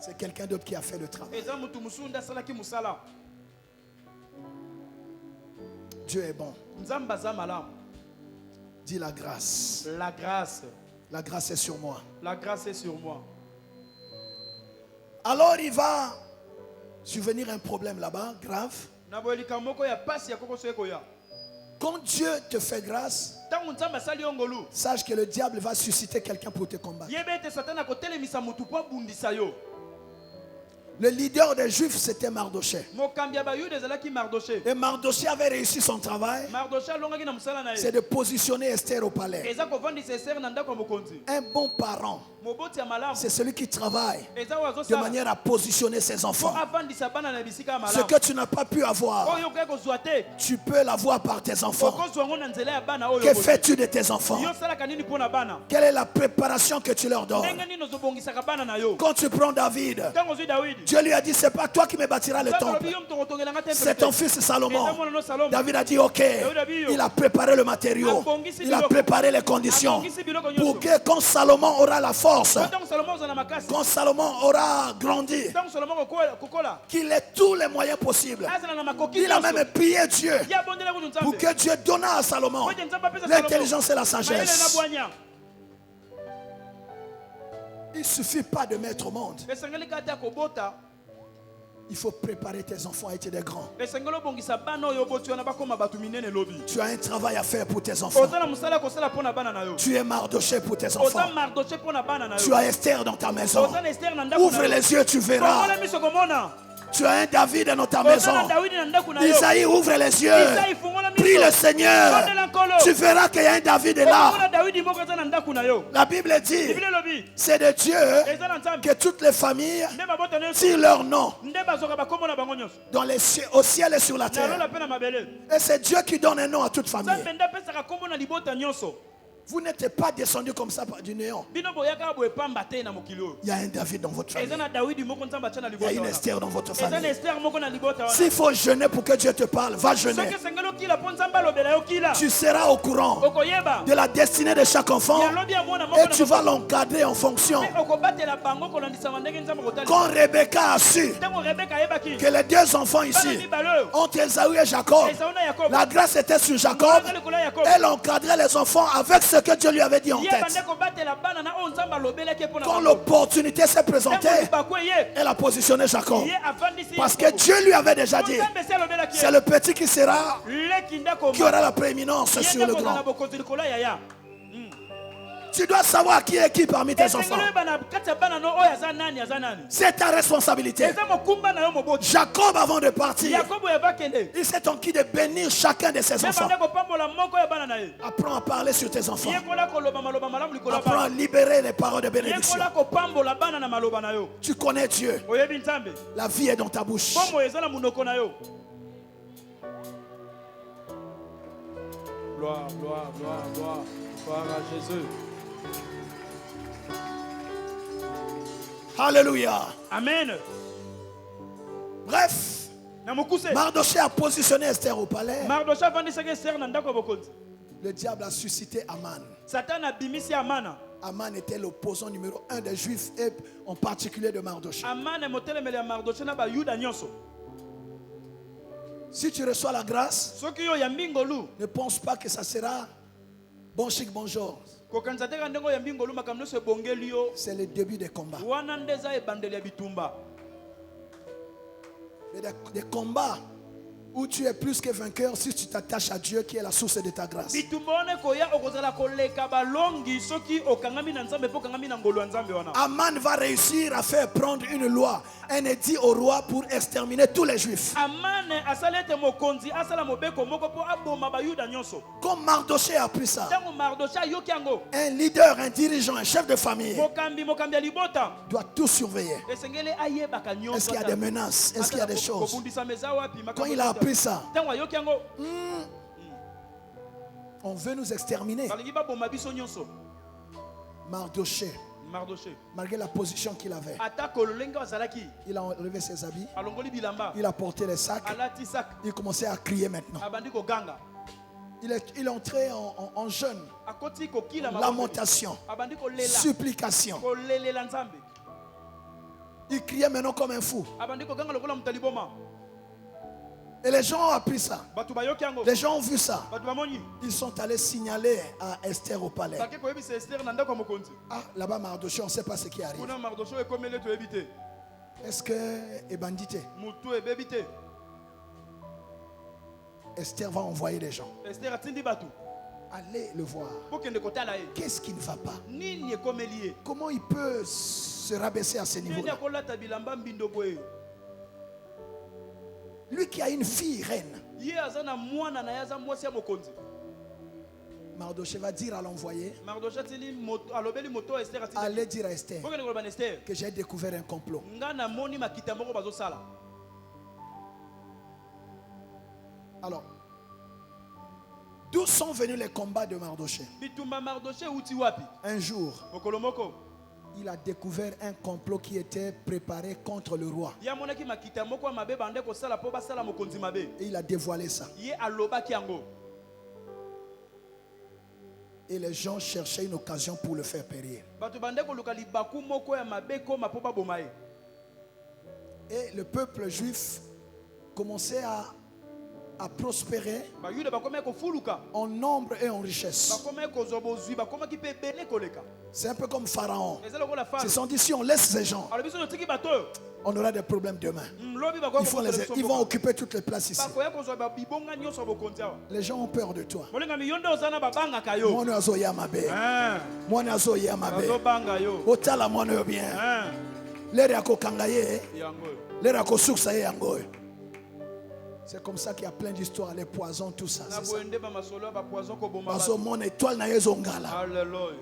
C'est quelqu'un d'autre qui a fait le travail. eza motu mosusu nde asalaki mosala Dieu est bon. nzambe aza malamu Dis la grâce. La grâce. La grâce est sur moi. La grâce est sur moi. Alors il va survenir un problème là-bas, grave. Quand Dieu te fait grâce, sache que le diable va susciter quelqu'un pour te combattre. Le leader des Juifs, c'était Mardochée. Et Mardochée avait réussi son travail. C'est de positionner Esther au palais. Un bon parent, c'est celui qui travaille de manière à positionner ses enfants. Ce que tu n'as pas pu avoir, tu peux l'avoir par tes enfants. Que fais-tu de tes enfants? Quelle est la préparation que tu leur donnes? Quand tu prends David, Dieu lui a dit, c'est pas toi qui me bâtiras le temple, c'est ton fils Salomon. David a dit, ok. Il a préparé le matériau, il a préparé les conditions pour que quand Salomon aura la force, quand Salomon aura grandi, qu'il ait tous les moyens possibles. Il a même prié Dieu pour que Dieu donne à Salomon l'intelligence et la sagesse. Il ne suffit pas de mettre au monde. Il faut préparer tes enfants à être des grands. Tu as un travail à faire pour tes enfants. Tu es Mardochée pour tes enfants. Tu as Esther dans ta maison. Ouvre les yeux, tu verras. Tu as un David dans ta maison. Isaïe, ouvre les yeux. Prie le Seigneur. Tu verras qu'il y a un David là. La Bible dit, c'est de Dieu que toutes les familles tirent leur nom dans les cieux, au ciel et sur la terre. Et c'est Dieu qui donne un nom à toute famille. Vous n'êtes pas descendu comme ça du néant. Il y a un David dans votre famille. Il y a une Esther dans votre famille. S'il faut jeûner pour que Dieu te parle, va jeûner. Tu seras au courant de la destinée de chaque enfant et tu vas l'encadrer en fonction. Quand Rebecca a su que les deux enfants ici ont Esaü et Jacob, la grâce était sur Jacob. Elle encadrait les enfants avec ce que Dieu lui avait dit en tête. Quand l'opportunité s'est présentée, elle a positionné Jacob. Parce que Dieu lui avait déjà dit, c'est le petit qui aura la prééminence sur le grand. Tu dois savoir qui est qui parmi tes enfants. C'est ta responsabilité. Jacob, avant de partir, il s'est enquis de bénir chacun de ses enfants. Apprends à parler sur tes enfants. Apprends à libérer les paroles de bénédiction. Tu connais Dieu. La vie est dans ta bouche. Gloire, gloire, gloire, gloire. Gloire à Jésus. Alléluia. Amen. Bref, Mardochée a positionné Esther au palais. Le diable a suscité Aman. Aman était l'opposant numéro 1 des Juifs et en particulier de Mardochée. Si tu reçois la grâce, ne pense pas que ça sera bon chic, bonjour. C'est le début des combats. Des combats où tu es plus que vainqueur si tu t'attaches à Dieu qui est la source de ta grâce. Aman va réussir à faire prendre une loi, un édit au roi pour exterminer tous les Juifs. Comme Mardochée a appris ça, un leader, un dirigeant, un chef de famille doit tout surveiller. Est-ce qu'il y a des menaces? Est-ce qu'il y a des choses? Quand il a appris ça, on veut nous exterminer. Mardochée, malgré la position qu'il avait, il a enlevé ses habits, il a porté les sacs, il commençait à crier maintenant. Il est entré en jeûne, lamentation, supplication. Il criait maintenant comme un fou. Et les gens ont appris ça. bato bayoki yango Les gens ont vu ça. bato bamoni Ils sont allés signaler à Esther au palais. bake koyebisa Esther na ndako ya mokonzi Ah, là-bas, Mardochée, on ne sait pas ce qui arrive. kuna Mardochée ekomeli toyebi te Est-ce que est bandité? mutu ebebi te Esther va envoyer les gens. Esther atindi bato Allez le voir. bokende kotala ye Qu'est-ce qui ne va pas? nini ekomeli ye Comment il peut se rabaisser à ce nini niveau-là? akolata bilamba mbindo boye Lui qui a une fille reine. ye aza na mwana na ye aza mwasi ya mokonzi Mardochée va dire à l'envoyé, Mardochée atindi alobeli moto oyo Esther atindi allez dire à Esther bokende koloba na Esther que j'ai découvert un complot. nga namoni makita moko bazosala Alors, d'où sont venus les combats de Mardochée? bitumba Mardochée euti wapi Un jour, mokolo moko il a découvert un complot qui était préparé contre le roi. ye amonaki makita moko ya mabe bande kosala mpo basala mokonzi mabe Et il a dévoilé ça. ye alobaki yango Et les gens cherchaient une occasion pour le faire périr. bato bande koluka libaku moko ya mabe ekoma mpo baboma ye Et le peuple juif commençait à prospérer bayuda bakomaki kofuluka en nombre et en richesse. bakomaki kozwa bozwi bakomaki mpe ebele koleka C'est un peu comme Pharaon. eza lokola Ils se fana sont dit, si on laisse ces gens, alobi soki otiki bato oyo on aura des problèmes demain. lobi Ils vont occuper toutes les places ici. bakoya kozwa babibonga nyonso ya bokonzi awa Les gens ont peur de toi. molingami yo nde oza na babangaka yo Mwana azoya mabe. Mwana azoya mabe. bazobanga yo Otala mwana yo bien. Lere ya kokanga ye, yango oyo lere ya kosukisa ye yango. C'est comme ça qu'il y a plein d'histoires, les poisons, tout ça. na C'est ça. boye nde bamasolo ya bapoison koboma Bazo mon étoile na ye zongala. alleluya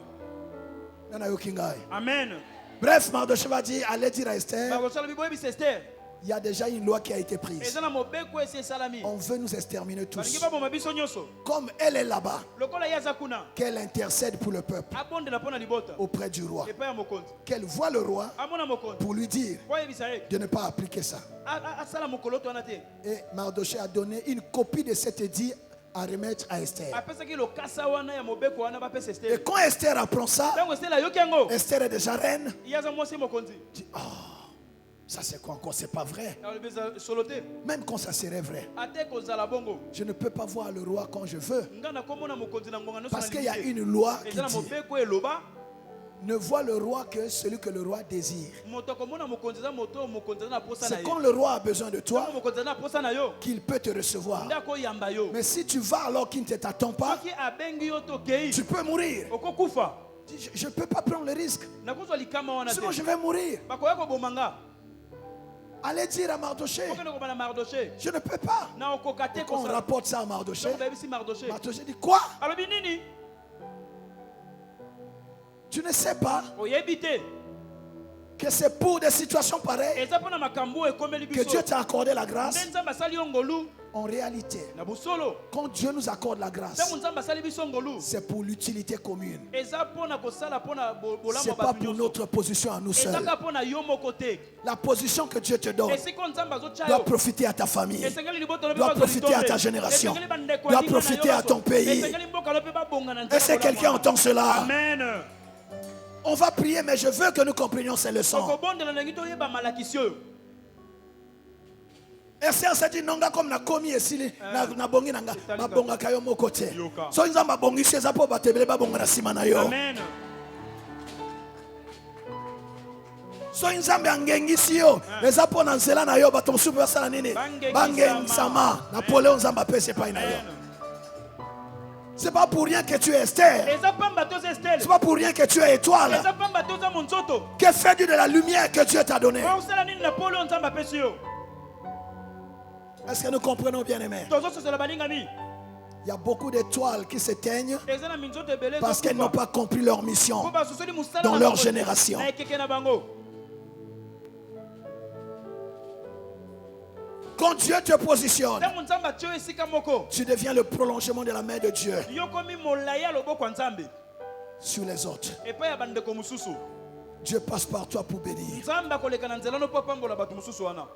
Nana yo kingai. amen Bref, Mardochée va dire, allez dire à Esther, bakosala biboyebisa Esther il y a déjà une loi qui a été prise. eza na mobeko esi esalami On veut nous exterminer balingi tous. baboma biso nyonso Comme elle est là-bas, lokola ye aza kuna qu'elle intercède pour le peuple abondela mpo na libota auprès du roi. epai ya mokonzi Qu'elle voit le roi amona mokonzi pour lui dire po ayebisa ye de ne pas appliquer ça. asala mokolo to wana te Et Mardochée a donné une copie de cet édit à remettre à Esther. apesaki lokasa wana ya mobeko wana bapesa Et Esther quand Esther apprend ça, ntango Esther ayoki yango Esther est déjà reine. ye aza mwasi mokonzi Dit, ah, ça c'est quoi encore? C'est pas vrai. alobi eza solo te Même quand ça serait vrai, ate kozala bongo je ne peux pas voir le roi quand je veux. nga nakomona mokonzi na ngonga nyonso Parce na qu'il y a lingi une loi te qui eza na dit mobeko eloba ne voit le roi que celui que le roi désire. moto akomona mokonzi eza moto oyo mokonzi aza na posa na C'est ye quand le roi a besoin de toi ntango mokonzi aza na posa na yo qu'il peut te recevoir. nde akoyamba yo Mais si tu vas alors qu'il ne t'attend pas, soki abengi yo tokei tu peux mourir. okokufa Dis, je ne peux pas prendre le risque. nakozwa likama wana Sinon je te vais mourir. bakoya koboma nga Allez dire à Mardochée, okende koba na Mardochée je ne peux pas. na okoka te Quand on kosala rapporte ça à Mardochée, ntango bayebisi Mardochée Mardochée dit quoi? alobi nini Tu ne sais pas oyebi te que c'est pour des situations pareilles eza mpo na makambo oyo ekomeli que biso Dieu t'a accordé la nde grâce. nzambe asali yo ngolu En réalité, na bosolo quand Dieu nous accorde la grâce, ntango nzambe asali biso ngolu c'est pour l'utilité commune. eza mpo na kosala mpo na bolamu C'est ya pas bato pour nyonso notre position à nous eza seuls. kaka mpo na yo moko te La position que Dieu te donne esiko nzambe azotya doit yo profiter à ta famille, esengeli libota lo mpe doit bazwa profiter à ta litombe. génération, Esengeli bandeko doit ya lingana profiter yo à bazwa. ton pays. Esengeli mboka lo mpe babongana nzela Est-ce que bolamu quelqu'un wana. entend cela? Amen. On va prier, mais je veux que nous comprenions ces leçons. okobondela ndenge toyeba malakisi oyo Esther s'est dit nonga comme na komi esili na bongi nanga babonga kayo moko te. Yoka. So nzamba bongi seza po batebele babonga na sima na yo. amen So nzambe angengisi yo eza po na nzela na yo bato mosusu basala nini? Bangengisama. Napoléon nzamba pese pa na yo. C'est pas pour rien que tu es Esther. eza pamba toza Estelle C'est pas pour rien que tu es étoile. eza pamba toza monzoto Que fais-tu de la lumière que Dieu t'a donnée? osala nini na polo oyo nzambe apesi yo Est-ce que nous comprenons bien, aimés? tozososela balingami Il y a beaucoup d'étoiles qui s'éteignent eza na minzoto ebele parce qu'elles n'ont pas compris leur po mission basosoli mosala dans na leur bango génération. na ekeke na bango Quand Dieu te positionne, ntango nzambe atie yo esika moko tu deviens le prolongement de la main de Dieu yo komi molai ya loboko ya nzambe sur les autres. epai ya bandeko mosusu Dieu passe par toi pour bénir. nzambe akoleka na nzela no mpo apambola bato mosusu wana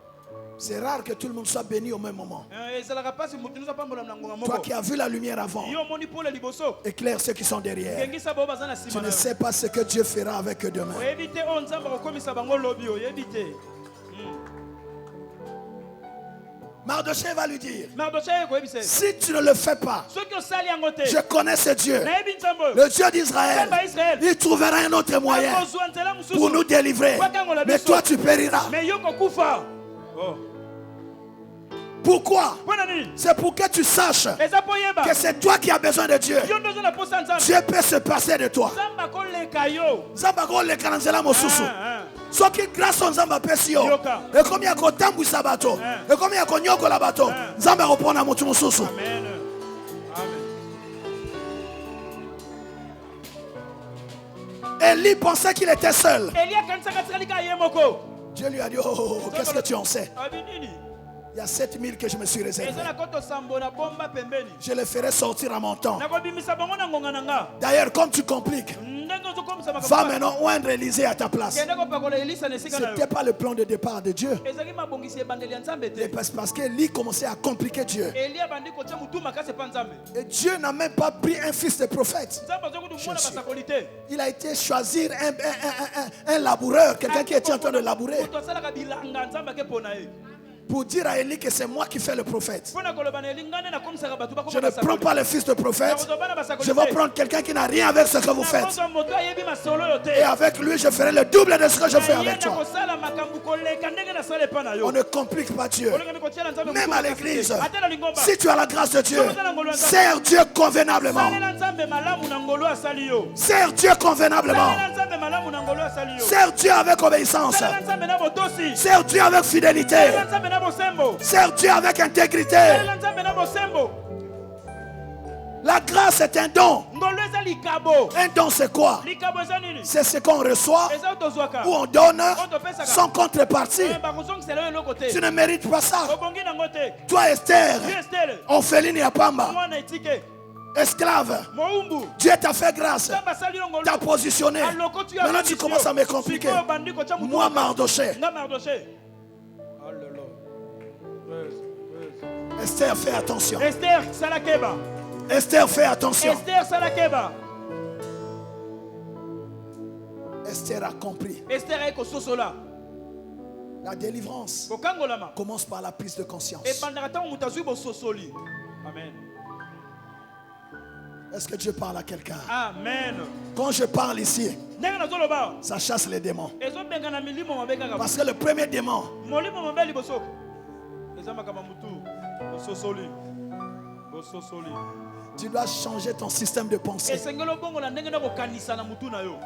C'est rare que tout le monde soit béni au même moment. ezalaka mpasi moto nyonso apambola na ngonga Toi moko qui as vu la lumière avant, yo omoni pole liboso éclaire ceux qui sont derrière. kengisa bao baza na Tu nsima ne na yo sais pas ce que Dieu fera avec eux demain. oyebi te oyo nzambe akokomisa bango lobi oyebi te Mardochée va lui dire, Mardochée ekoyebise si tu ne le fais pas, soki osali yango te je connais ce Dieu, nayebi nzambe oyo le Dieu d'Israël. nzambe ya Israël Il trouvera un autre moyen akozwa nzela mosusu pour nous délivrer. Mais toi, tu périras. mais yo kokufa Pourquoi? mpona nini C'est pour que tu saches eza mpo yeba que c'est toi qui as besoin de Dieu. yo nde oza na posa nzambe Dieu peut se passer de toi. nzambe akoleka yo Nzambe akoleka na nzela mosusu. Ah, ah. Soki grâce au Nzambe apesi yo, Yoka. ekomi ya kotambwisa bato, ekomi ya konyokola bato, Nzambe akopona motu mosusu. Amen. Amen. Élie pensait qu'il était seul. Eli akanisaka tikali ka ye moko Dieu lui a dit, oh, qu'est-ce que tu en sais? abi nini Il y a 7000 que je me suis réservé. eza na koto sambo na bomba pembeni Je les ferai sortir à mon temps. nakobimisa bango na ngonga na nga D'ailleurs, comme tu compliques, ndenge ozokomisa va makambo maintenant oindre Élisée à ta place. kende kopakola elisa na esika Ce na n'était yo pas le plan de départ de Dieu. ezalaki mabongisi ebandeli ya nzambe te Parce qu'Élie commençait à compliquer Dieu. eli abandi kotia motu makasi epa nzambe Et Dieu n'a même pas pris un fils de prophète. nzambe azoki kutu mwana basakoli te Il a été choisir un laboureur, quelqu'un qui était en train de labourer, moto asalaka bilanga nzambe ake mpo na ye pour dire à Élie que c'est moi qui fais le prophète. mpo na koloba na eli ngai nde nakomisaka bato Je ne prends pas le fils de prophète. Je vais prendre quelqu'un qui n'a rien avec ce que vous faites. nakozwa moto ayebi masolo oyo te Et avec lui, je ferai le double de ce que je fais na ye avec toi. nakosala makambo koleka ndenge nasala epa na yo On ne complique pas Dieu. olingami kotiela nzambe Même motu à makasi te. l'église, ate na lingomba si tu as la grâce de Dieu, sers Dieu convenablement. salela nzambe malamu na ngolu asali yo Sers Dieu convenablement. salela nzambe malamu na ngolu asali yo Sers Dieu avec obéissance. salela nzambe na botosi Sers Dieu avec fidélité. salela nzambe na bosembo Sers Dieu avec intégrité. salela nzambe na bosembo La grâce est un don. ngolu eza likabo Un don, c'est quoi? likabo eza nini C'est ce qu'on reçoit eza oyo tozwaka ou on donne topesaka. sans contrepartie. bakozongisela yo eloko te Tu ne mérites pas ça. obongi nango te Toi, Esther, yo estere Ophéline et Apamba, mwana etike esclave, mowumbu Dieu t'a fait grâce, nzambe asali yo ngolu t'a positionné. alokoti yo Maintenant, tu commences à me compliquer. sikoyo obandi kotia motu Moi, makasi. Mardochée, nga mardoche Esther, fais attention. Esther salakeba Esther, fais attention. Esther salakeba Esther a compris. Esther aye kososola La délivrance kokangolama commence par la prise de conscience. ebandaka ntango moto azwi bososoli amen Est-ce que Dieu parle à quelqu'un? amen Quand je parle ici, ndenge nazoloba ça chasse les démons. ezobenga na milimo mabe kaka Parce que le premier démon, molimo mabe liboso eza makambo mutu bososoli bososoli tu dois changer ton système de pensée. esengeli obongola ndenge na kokanisa na mutu na yo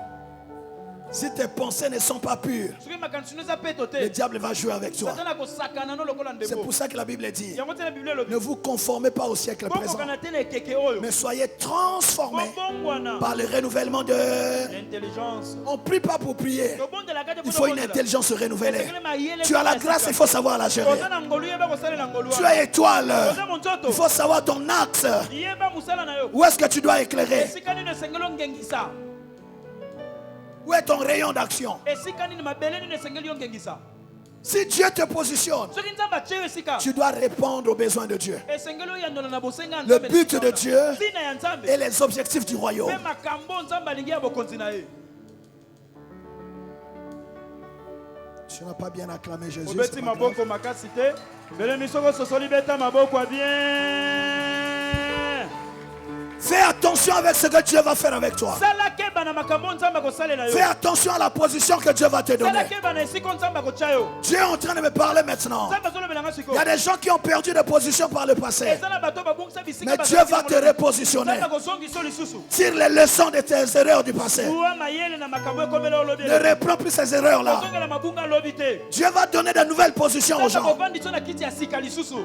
Si tes pensées ne sont pas pures, soki makanisi no eza peto le te diable va jouer avec toi. satana akosakana no lokola C'est ndembo pour ça que la Bible dit, yango te na biblia elobi ne vous conformez pas au siècle présent, bokokana te na ekeke oyo mais soyez transformés bobongwana par le renouvellement de... intelligence On ne prie pas pour prier. tobondelaka te Il faut une intelligence renouvelée. esengeli mayele Tu as la grâce, il faut savoir la gérer. oza na ngolu yeba kosalela ngolu Tu wana as étoile. oza monzoto Il faut savoir ton axe. yeba mosala na yo Où est-ce que tu dois éclairer? esika nini esengeli ongengisa Où est ton rayon d'action? esika nini mabele nini esengeli ongengisa Si Dieu te positionne, soki nzambe atie yo esika tu dois répondre aux besoins de Dieu. esengeli oyandola na bosenga ya Le nzambe but de Dieu ntina ya nzambe et les objectifs du royaume. mpe makambo nzambe alingi ya bokonzi na ye Tu n'as pas bien acclamé Jésus. c'est obeti pas grave. maboko makasi te belemi soko ososoli beta maboko ya bien Fais attention avec ce que Dieu va faire avec toi. sala keba na makambo nzambe akosalela yo Fais attention à la position que Dieu va te sala donner. keba na esika nzambe akotia yo Dieu est en train de me parler maintenant. nzambe azolobelanga Il y sikoyo a des gens qui ont perdu de position par le passé. eza na bato babungisa bisika Mais Dieu va te repositionner. nzambe akozongisa yo lisusu Tire les leçons de tes erreurs du passé. uwa mayele na makambo ekomela olobi Ne reprends plus ces erreurs-là. ozongela mabunga alobi te Dieu va donner de nouvelles positions aux nzambe gens. akovandisa yo na kiti ya sika lisusu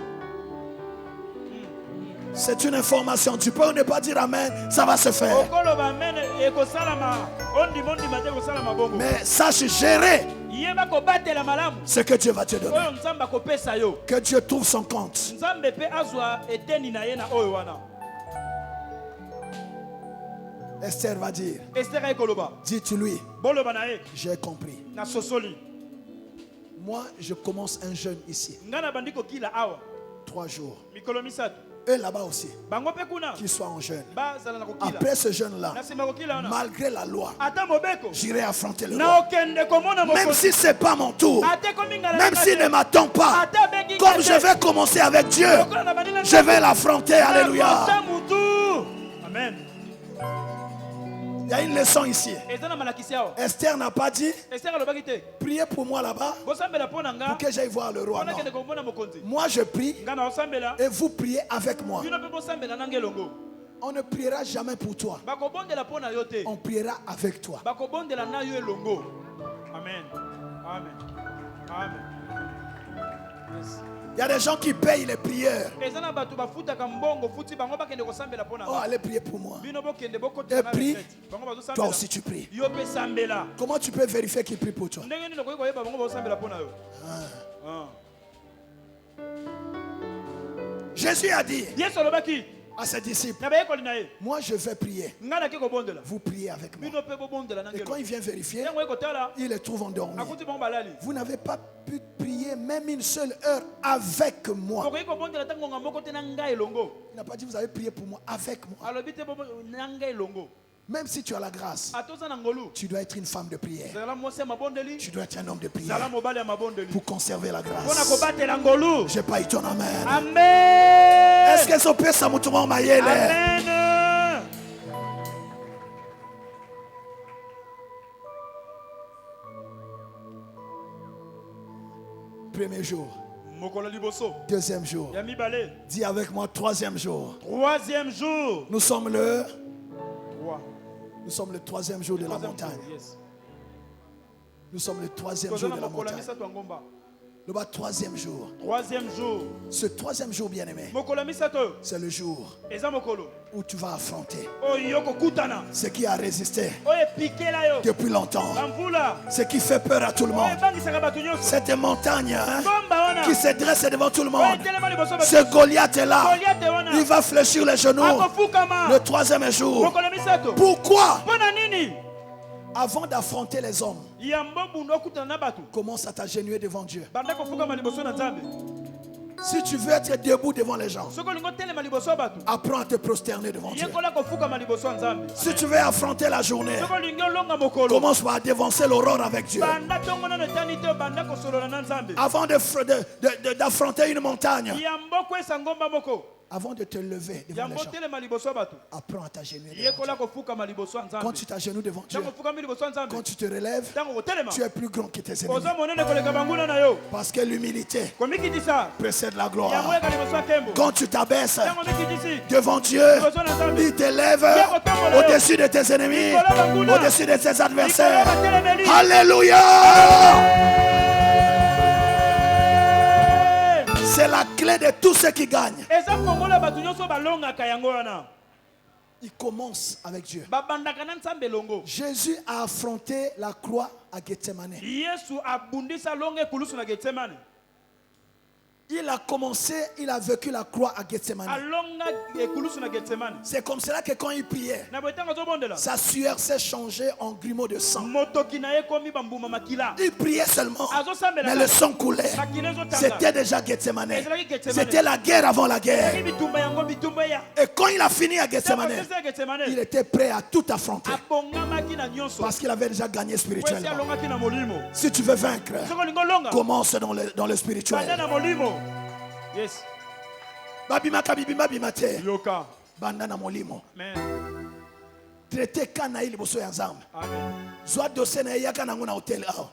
C'est une information. Tu peux ne pas dire Amen, ça va se faire. okoloba amen ekosalama ondimondima te ekosalama bongo Mais sache gérer yeba kobatela malamu ce que Dieu va te donner. oyo nzambe akopesa yo Que Dieu trouve son compte. nzambe mpe azwa eteni na ye na oyo wana Esther va dire, ester aye koloba dis-lui, boloba na ye j'ai compris. na sosoli Moi, je commence un jeûne ici. ngai na bandi kokila awa 3 jours. mikolo misato Eux là-bas aussi, bango mpe kuna qu'ils soient en jeûne. bazala na kokila Après ce jeûne-là, na nsima kokila wana malgré la loi, ata mobeko j'irai affronter le na roi. okende komona Même mokonzi si ce n'est pas mon tour, ate komingala même s'il ne m'attend pas, ata bengi Comme je vais commencer avec Dieu, je vais l'affronter. Alléluia. Amen. Il y a une leçon ici. Esther n'a pas dit, priez pour moi là-bas pour que j'aille voir le roi. Non. Moi je prie et vous priez avec moi. On ne priera jamais pour toi. On priera avec toi. Amen. Amen. Amen. Yes. Il y a des gens qui payent les prières. Oh, allez prier pour moi. Et prie, toi aussi tu pries. Comment tu peux vérifier qu'il prie pour toi? Jésus a dit à ses disciples, moi je vais prier, vous priez avec moi. Et quand il vient vérifier, il les trouve endormis. Vous n'avez pas pu prier même une seule heure avec moi. Il n'a pas dit vous avez prié pour moi, avec moi. Même si tu as la grâce, tu dois être une femme de prière. Tu dois être un homme de prière pour conserver la grâce. J'ai pas eu ton amen. Amen. Est-ce que ça peut s'amoutouma maïele? Amen. Premier jour. Deuxième jour. Dis avec moi, troisième jour. Troisième jour. Nous sommes le troisième jour de la montagne. Nous sommes le troisième jour de la montagne. Le troisième jour. Ce troisième jour, bien-aimé, c'est le jour où tu vas affronter ce qui a résisté depuis longtemps, ce qui fait peur à tout le monde. Cette montagne qui se dresse devant tout le monde. Ce Goliath est là. Il va fléchir les genoux le troisième jour. Pourquoi? Avant d'affronter les hommes, commence à t'agenouiller devant Dieu. Si tu veux être debout devant les gens, apprends à te prosterner devant Dieu. Si tu veux affronter la journée, commence par dévancer l'aurore avec Dieu. Avant d'affronter une montagne, avant de te lever devant les gens, apprends à t'agenouiller devant Dieu. Quand tu t'agenouilles devant Dieu, quand tu te relèves, tu es plus grand que tes ennemis. Parce que l'humilité précède la gloire. Quand tu t'abaisses devant Dieu, il t'élève au-dessus de tes ennemis, au-dessus de tes adversaires. Alléluia! C'est la clé de tout ce qui gagne. Il commence avec Dieu. Jésus a affronté la croix à Gethsemane. Il a commencé, il a vécu la croix à Gethsemane. C'est comme cela que quand il priait, sa sueur s'est changée en grumeaux de sang. Il priait seulement, mais le sang coulait. C'était déjà Gethsemane. C'était la guerre avant la guerre. Et quand il a fini à Gethsemane, il était prêt à tout affronter. Parce qu'il avait déjà gagné spirituellement. Si tu veux vaincre, commence dans le spirituel. Yes. Yoka. Bandana molimo. Traité kana ili boso ya nzambe. Zwa dossier na yaka na ngona hotel awa.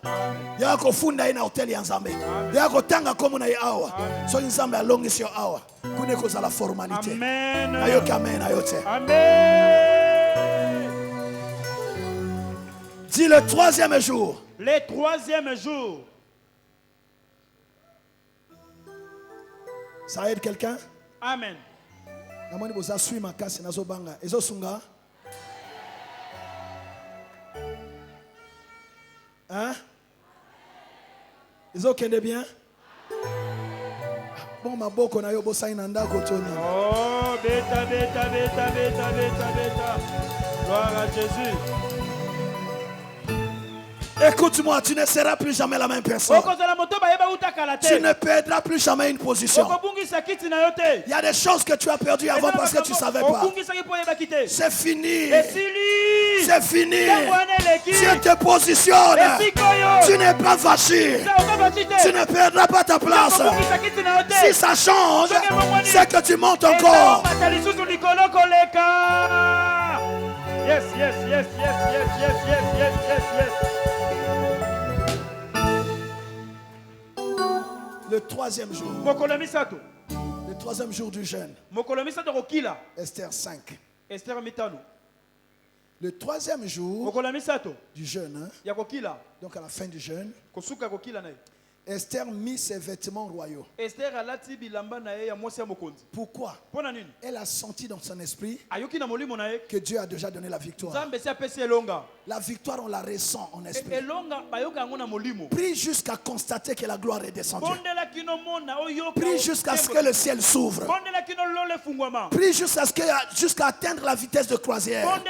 Yako funda ina hotel ya nzambe. Yako tanga komo na awa. So nzambe alongisi yo awa. Kune ko za la formalité. Amen. Ayoka amen ayote. Amen. Dis le troisième jour. Le troisième jour. Ça aide quelqu'un? Amen. Namoni boza sui makasi nazo banga. Ezo sunga? Hein? Ezo kende bien? Bon maboko na yo bosa inanda kotoni. Oh, beta. Gloire à Jésus. Écoute-moi, tu ne seras plus jamais la même personne. Tu ne perdras plus jamais une position. Il y a des choses que tu as perdues avant parce que tu ne savais pas. C'est fini. C'est fini. Dieu te positionne. Tu n'es pas fâché. Tu ne perdras pas ta place. Si ça change, c'est que tu montes encore. Yes, yes, yes, yes, yes, yes, yes, yes, yes, yes. Le troisième jour. Le troisième jour du jeûne. Esther 5. Le troisième jour du jeûne, hein, donc à la fin du jeûne, Esther mit ses vêtements royaux. Pourquoi? Elle a senti dans son esprit que Dieu a déjà donné la victoire. La victoire, on la ressent en esprit. Prie jusqu'à constater que la gloire est descendue. Prie jusqu'à ce que le ciel s'ouvre. Prie jusqu'à atteindre la vitesse de croisière.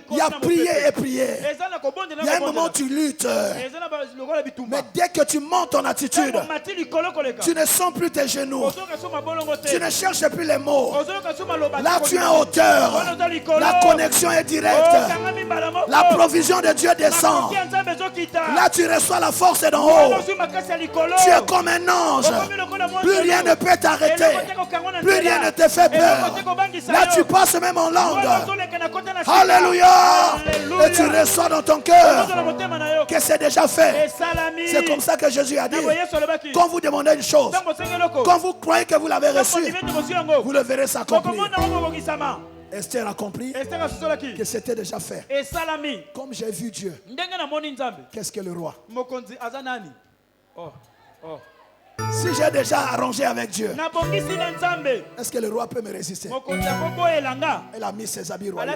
Il y a prié et prié. Il y a un moment où tu luttes. Mais dès que tu montes ton attitude, tu ne sens plus tes genoux. Tu ne cherches plus les mots. Là, tu es en hauteur. La connexion est directe. La provision de Dieu descend. Là, tu reçois la force d'en haut. Tu es comme un ange. Plus rien ne peut t'arrêter. Plus rien ne te fait peur. Là, tu passes même en langue. Alléluia. Et tu reçois dans ton cœur que c'est déjà fait. C'est comme ça que Jésus a dit. Quand vous demandez une chose, quand vous croyez que vous l'avez reçu, vous le verrez s'accomplir. Esther a compris que c'était déjà fait. Comme j'ai vu Dieu, qu'est-ce que le roi? Si j'ai déjà arrangé avec Dieu, est-ce que le roi peut me résister? Elle a mis ses habits royaux.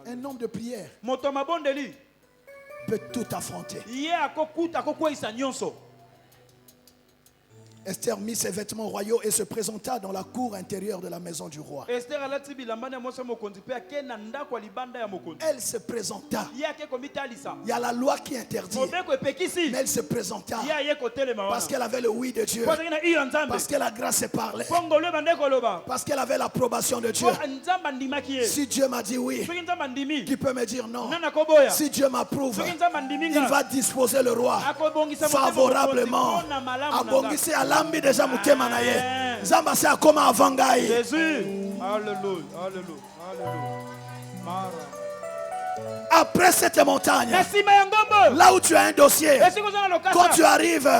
Un homme de prière peut tout affronter. Esther mit ses vêtements royaux et se présenta dans la cour intérieure de la maison du roi. Elle se présenta. Il y a la loi qui interdit. Mais elle se présenta parce qu'elle avait le oui de Dieu. Parce que la grâce est parlée. Parce qu'elle avait l'approbation de Dieu. Si Dieu m'a dit oui, qui peut me dire non? Si Dieu m'approuve, il va disposer le roi favorablement. Abongisi alambi déjà mutema na ye. Zamba se akoma avangai. Jésus. Alléluia. Alléluia. Alléluia. Après cette montagne, là où tu as un dossier, quand tu arrives,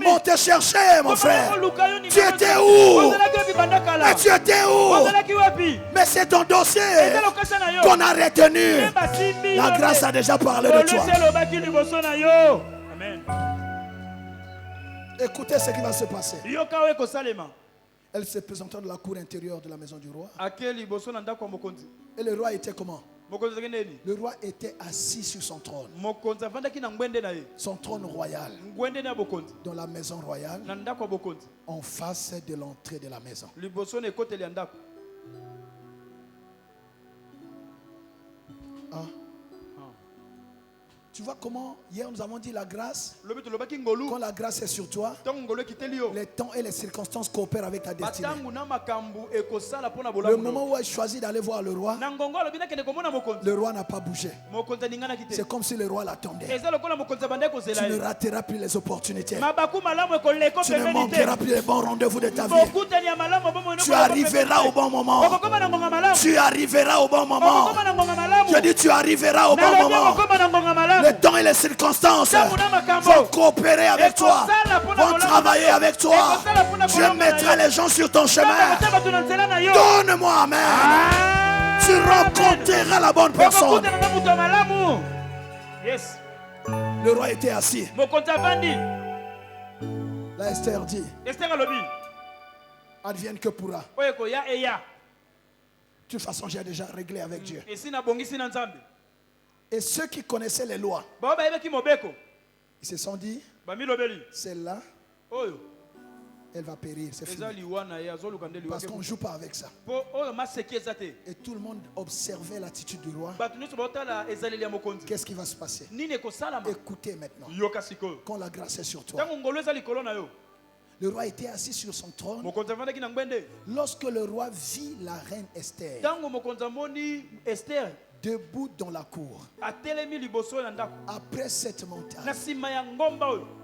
on te cherchait, mon frère. Tu étais où? Mais tu étais où? Mais c'est ton dossier qu'on a retenu. La grâce a déjà parlé de toi. Amen. Écoutez ce qui va se passer. Elle se présentant dans la cour intérieure de la maison du roi. Et le roi était comment? Le roi était assis sur son trône. Son trône royal. Dans la maison royale. En face de l'entrée de la maison. Hein? Tu vois comment hier nous avons dit la grâce. Quand la grâce est sur toi, les temps et les circonstances coopèrent avec ta destinée. Le moment où elle choisit d'aller voir le roi n'a pas bougé. C'est comme si le roi l'attendait. Tu ne rateras plus les opportunités. Tu ne manqueras plus les bons rendez-vous de ta vie. Tu arriveras au bon moment. Tu arriveras au bon moment. Je dis tu arriveras au bon moment. Les temps et les circonstances vont coopérer avec toi, vont travailler avec toi. Dieu mettra les gens sur ton chemin. Donne-moi amen. Tu rencontreras la bonne personne. Le roi était assis. Là, Esther dit, advienne que pourra. De toute façon, j'ai déjà réglé avec Dieu. Et ceux qui connaissaient les lois, ils se sont dit, celle-là, elle va périr, c'est fini. Parce qu'on ne joue pas avec ça. Et tout le monde observait l'attitude du roi. Qu'est-ce qui va se passer? Écoutez maintenant. Quand la grâce est sur toi. Le roi était assis sur son trône. Lorsque le roi vit la reine Esther debout dans la cour, après cette montagne,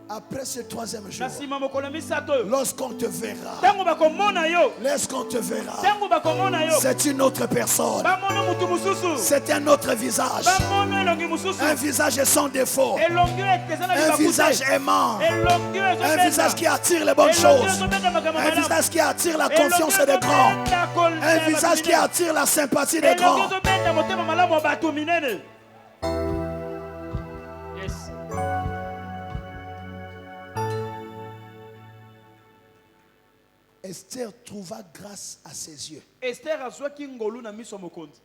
Après ce troisième jour, na nsima mokolo misato oyo lorsqu'on te verra, ntango bakomona yo lorsqu'on te verra, ntango bakomona yo c'est une autre personne, bamona mutu mosusu c'est un autre visage, bamona elongi mosusu un visage sans défaut, elongi oyo eza na un libaku te. visage aimant, elongi oyo un ezobenda visage qui attire les bonnes elongi choses, oyo ezobenda makambo un malamu visage qui attire la elongi confiance oyo des grands, ezobenda kolanda un visage qui bato attire la sympathie des minene. elongi grands. ezobenda motema malamu ya bato minene. Yes. Esther trouva grâce à ses yeux. Esther azwaki ngolu na miso ya mokonzi.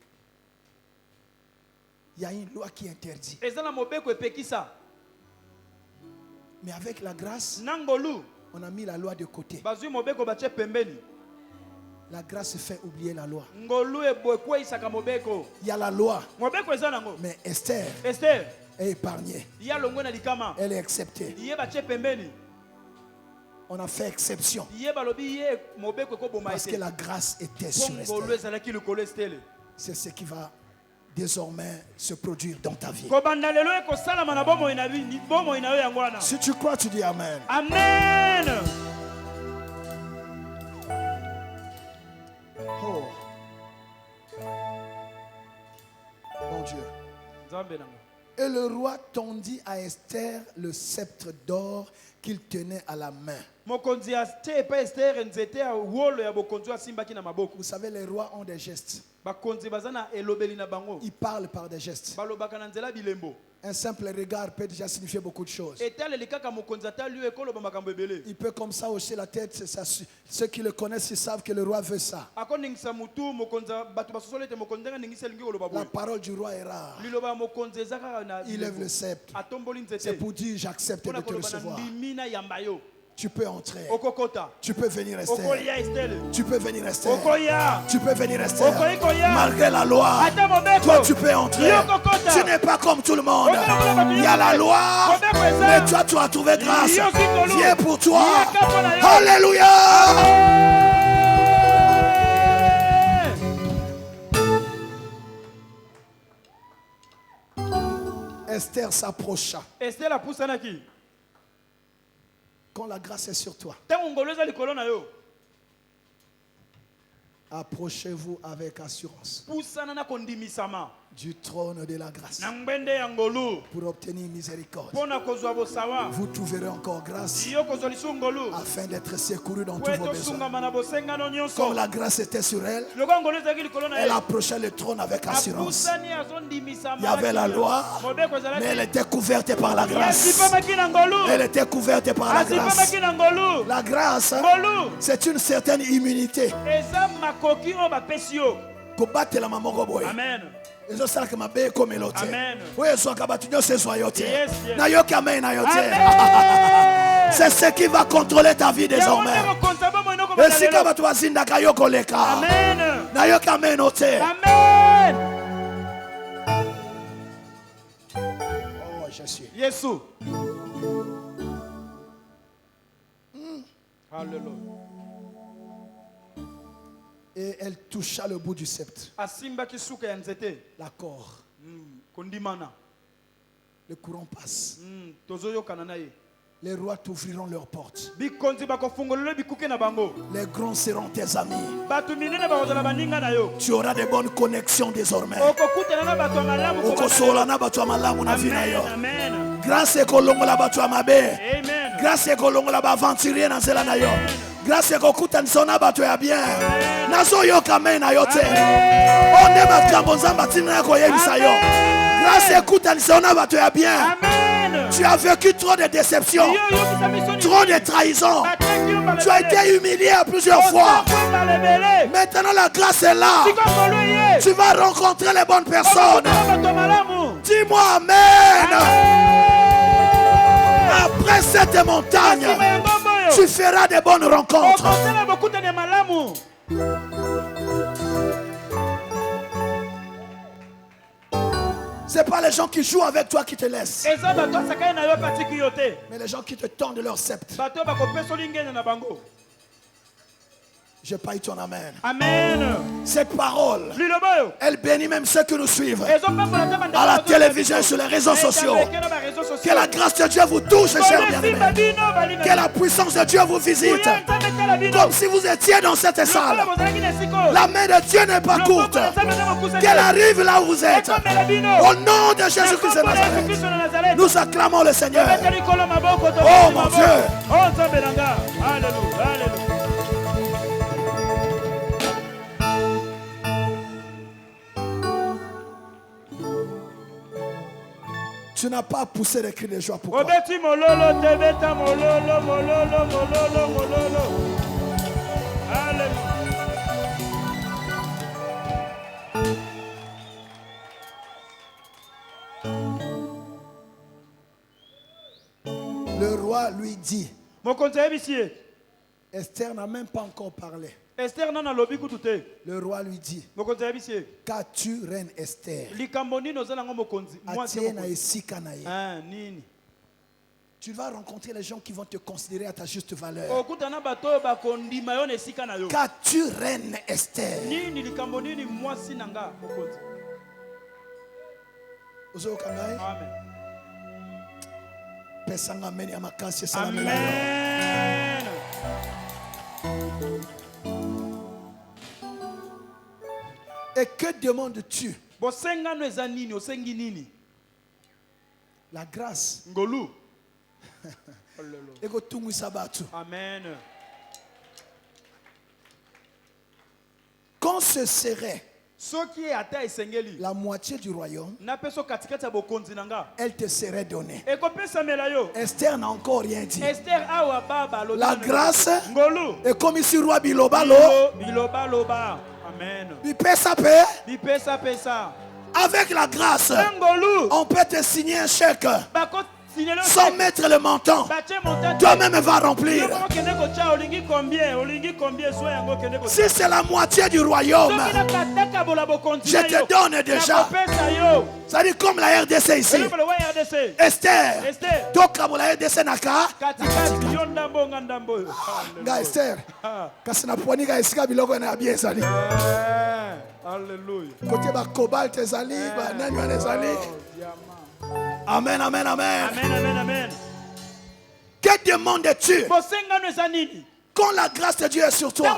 Il y a une loi qui interdit. eza na mobeko epekisa Mais avec la grâce, na ngolu on a mis la loi de côté. bazwi mobeko batie pembeni. La grâce fait oublier la loi. ngolu ekweyisaka mobeko. Il y a la loi, mobeko eza nango. mais Esther Esther est épargnée. ye alongwe na likama Elle est acceptée. ye batie pembeni. On a fait exception ye balobi ye mobeko ekoboma parce que ete la grâce était po sur ngolu Esther. ezalaki likolo estele. C'est ce qui va désormais se produire dans ta vie. kobanda lelo ekosalama na bomoi na yo yango wana. Si tu crois, tu dis Amen. Amen. Oh. Mon Dieu. Nzambe nanga. Et le roi tendit à Esther le sceptre d'or qu'il tenait à la main. mokonzi atie epai Esther nzete ya wolo ya bokonzi oyo asimbaki na maboko. Vous savez, les rois ont des gestes. bakonzi baza na elobeli na bango Ils parlent par des gestes. balobaka na nzela bilembo. Un simple regard peut déjà signifier beaucoup de choses. etaleli kaka mokonzi atali yo ekoloba makambo ebele. Il peut comme ça hocher la tête. Ceux qui le connaissent, ils savent que le roi veut ça. akoningisa mutu mokonzi bato basosoli ete mokonzi ndenge aningisa elingi koloba La boye. parole du roi est rare. liloba ya mokonzi eza kaka na Il lève le sceptre. atomboli C'est nzete pour dire j'accepte de mpona te koloba na recevoir. ndimi na yamba yo. Tu peux entrer. okokota Tu peux venir rester. okoya estele Tu peux venir rester. okoya Tu peux venir rester. okoyi koya Malgré la loi, ata mobeko toi tu peux entrer. yokokota Tu n'es pas comme tout le monde. Il y a la loi, mais toi tu as trouvé grâce. Viens pour toi. Alléluia. Esther s'approcha. estele apusanaki Quand la grâce est sur toi, ntango ngolo eza likolo na yo approchez-vous avec assurance pusana na kondimisama du trône de la grâce na ngbende ya ngolu pour obtenir miséricorde. mpona kozwa bosawa Vous trouverez encore grâce yo kozwa lisu ngolu afin d'être secouru dans po tous ete vos besoins. osungama na bosengano Comme nyonso. la grâce était sur elle, lokola ngolu ezalaki likolo na elle ye approchait le trône avec assurance. apusani azondimisama. Il y avait la loi, mobeko mais elle ezalaki était couverte par la grâce. asipamaki na ngolu Elle était couverte par la grâce. asipamaki na ngolu La grâce, ngolu c'est une certaine immunité. eza makoki oyo bapesi yo. Kobatela mamoko boye. Amen. ezosalaka mabe ekomelo te Amen. oyo ezwaka bato nyonso ezwa yo te Yes, yes. nayoki amen na yo te. Amen. C'est ce qui va contrôler ta vie désormais. Esika bato bazindaka yo koleka Amen. nayoki amen o te. Amen. Oh Jésus. Yesu. Alléluia. Et elle toucha le bout du sceptre, Asimbaki suka ya nzete. l'accord. Kondimana. Le courant passe. Tozoyokana na ye. Les rois t'ouvriront leurs portes. Bikonzi bakofungolele bikuke na bango. Les grands seront tes amis. Batu minene bakozala baninga na yo. Tu auras de bonnes connexions désormais. Okokutana na batu ya malamu Okosola na bato ya malamu na vie na yo. Amen. Amen. Grâce ekolongola bato ya mabe. Amen. Grâce ekolongola baaventurier na nzela na yo. Grâce ekokutanisa na bato ya bien. Nazoyoka amen na yo te. Onde makambo nzambe atina ya koyebisa yo. Grâce ekutanisa na bato ya bien. Amen. Tu as vécu trop de déceptions, trop de trahisons. Tu as été humilié plusieurs fois. Maintenant la grâce est là. Tu vas rencontrer les bonnes personnes. Dis-moi amen. Après cette montagne, tu feras de bonnes rencontres. Ce n'est pas les gens qui jouent avec toi qui te laissent, mais les gens qui te tendent leur sceptre. J'ai pas eu ton amen. Amen. Cette parole, Liloba yo. elle bénit même ceux qui nous suivent Ezopambola ta banda. à la télévision, sur les réseaux sociaux. Que la grâce de Dieu vous touche, chers bien-aimés. Que la puissance de Dieu vous visite. Comme si vous étiez dans cette salle. La main de Dieu n'est pas courte. Qu'elle arrive là où vous êtes. Au nom de Jésus-Christ de Nazareth, nous acclamons le Seigneur. Oh mon Dieu. Alléluia. Alléluia. Tu n'as pas poussé les cris de joie. Pourquoi? Obeti mololo tebeta mololo mololo mololo mololo. Alléluia. Le roi lui dit. Mokonzi ayebisie. Esther n'a même pas encore parlé. Esther nana lobi kutute. Le roi lui dit. Mokonzi ayebisie. Qu'as-tu, reine Esther? Likambo nini ozala ngo mokonzi? Atie na esika na ye. Nini? Tu vas rencontrer les gens qui vont te considérer à ta juste valeur. Okutana bato bakondima yo na esika na yo. Qu'as-tu, reine Esther? Nini likambo nini mwasi nanga mokonzi? Ozo kangai? Amen. Pesanga meni amakasi salamela. Amen. Et que demandes-tu? Bosengano eza nini? Osengi nini? La grâce. Ngolu. Ego tungu sabatu. Amen. Quand ce serait Soki ata esengeli. la moitié du royaume, Na peso katikati ya bokonzi nanga. elle te serait donnée. Ekopesa mela yo. Esther n'a encore rien dit. Esther awa baba lo. La grâce Ngolu. est comme ici roi Bilobalo. Biloba loba. Amen. Bipesa pe. Bipesa pesa. Avec la grâce, Ngolu. on peut te signer un chèque Bako signelo. sans mettre le montant. Bache montant. Toi-même va remplir. Kende ko cha olingi combien? Olingi combien so yango kende ko. Si c'est la moitié du royaume, je te donne déjà. C'est-à-dire comme la RDC ici. Esther. Donc comme la RDC naka. Nga Esther. Kasi na poni ga esika biloko na bien sali. Alléluia. Côté ba cobalt ezali, ba nani wana ezali. Amen, amen, amen. Amen, amen, amen. Que demandes-tu? Bosengano eza nini? Quand la grâce de Dieu est sur toi,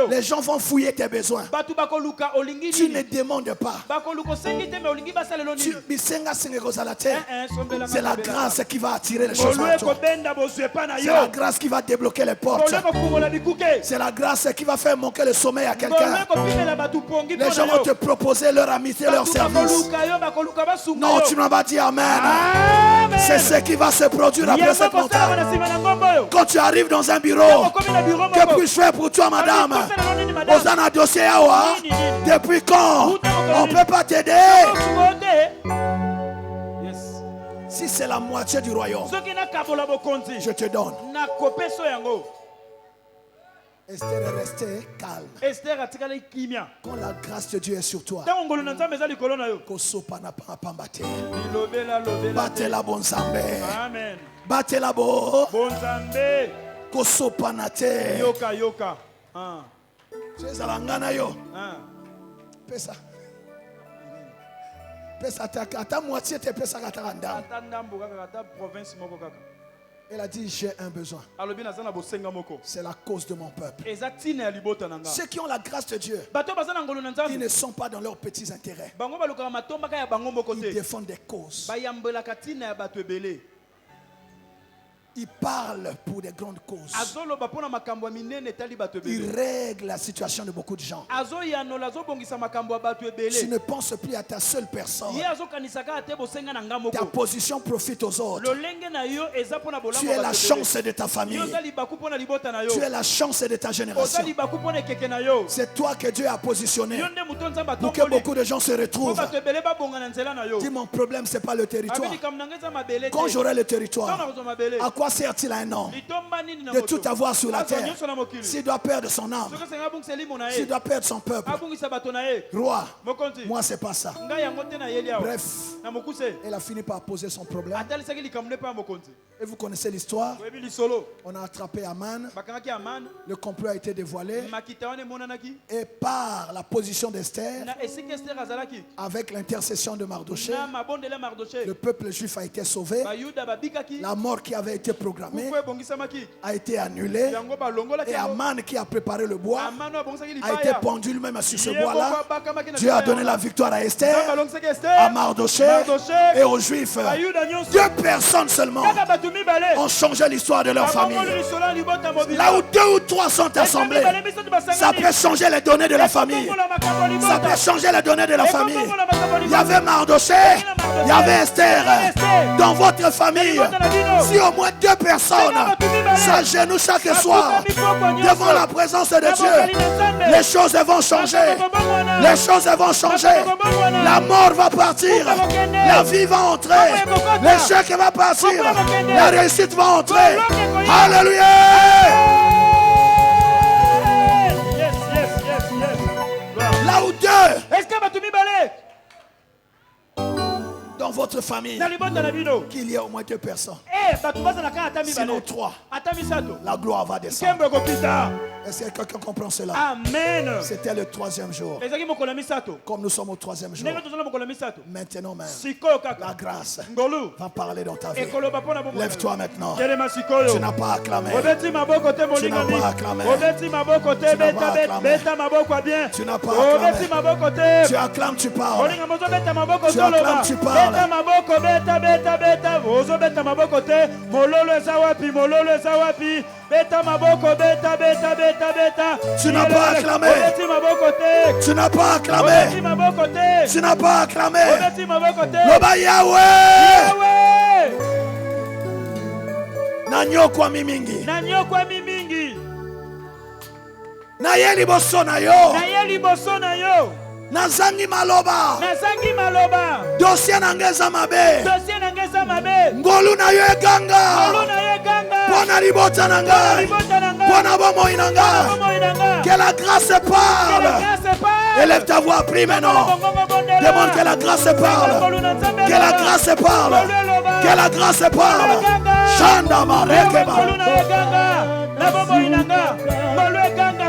les gens vont fouiller tes besoins. Tu ne demandes pas. C'est la grâce qui va attirer les choses vers toi. C'est la grâce qui va débloquer les portes. C'est la grâce qui va faire manquer le sommeil à quelqu'un. Les gens vont te proposer leur amitié, leur service. Non, tu ne vas pas dire Amen. C'est ce qui va se produire après cette montagne. Quand tu arrives dans un bureau, que puis-je faire pour toi, madame? Vous en a dossier à depuis quand on ne peut pas t'aider? Si c'est la moitié du royaume, je te donne. Esther est restée calme. Quand la grâce de Dieu est sur toi, battez la bonne zambe. Battez la bonne. Kosopanate. Yoka yoka. C'est la yo. Pesa. Pesa ata moitié te pesa katanda. Elle a dit j'ai un besoin. C'est la cause de mon peuple. Ceux qui ont la grâce de Dieu, ils ne sont pas dans leurs petits intérêts. Ils défendent des causes. Il parle pour des grandes causes. Il règle la situation de beaucoup de gens. Tu ne penses plus à ta seule personne. Ta position profite aux autres. Tu es la chance de ta famille. Tu es la chance de ta génération. C'est toi que Dieu a positionné pour que beaucoup de gens se retrouvent. Dis, mon problème, ce n'est pas le territoire. Quand j'aurai le territoire, à quoi quoi sert-il à un homme de tout avoir sur la terre s'il doit perdre son âme, s'il doit perdre son peuple? Roi, moi c'est pas ça. Bref, elle a fini par poser son problème. Et vous connaissez l'histoire. On a attrapé Aman. Le complot a été dévoilé. Et par la position d'Esther, avec l'intercession de Mardoché, le peuple juif a été sauvé. La mort qui avait été programmée a été annulée. Et Aman qui a préparé le bois a été pendu lui-même sur ce bois-là. Dieu a donné la victoire à Esther, à Mardoché et aux Juifs. 2 personnes seulement ont changé l'histoire de leur famille. Là où 2 ou 3 sont assemblés, ça peut changer les données de la famille. Ça peut changer les données de la famille. Il y avait Mardoché, il y avait Esther. Dans votre famille, si au moins 2 personnes s'agenouillent chaque soir devant la présence de Dieu, les choses vont changer. Les choses vont changer. La mort va partir. La vie va entrer. L'échec va partir. La réussite va entrer. Alléluia. Là où 2 dans votre famille, qu'il y ait au moins 2 personnes. Sinon 3. La gloire va descendre. Est-ce que quelqu'un comprend cela? Amen. C'était le 3e jour. Comme nous sommes au 3e jour. Maintenant même, la grâce va parler dans ta vie. Lève-toi maintenant. Tu n'as pas acclamé. Tu n'as pas acclamé. Tu n'as pas acclamé. Tu acclames, tu parles. Tu acclames, tu parles. Tu n'as pas acclamé. Tu n'as pas acclamé. Tu n'as pas acclamé. Loba Yahweh. Nanyokwa mimingi. Naye liboso na yo. Nazangi maloba. Dossier nangeza mabe. Ngolu na yo eganga. Pona libota nanga. Pona bomo inanga. Que la grâce parle. Élève ta voix, prie maintenant. Demande que la grâce parle. Que la grâce parle. Que la grâce parle. Chanda marekeba.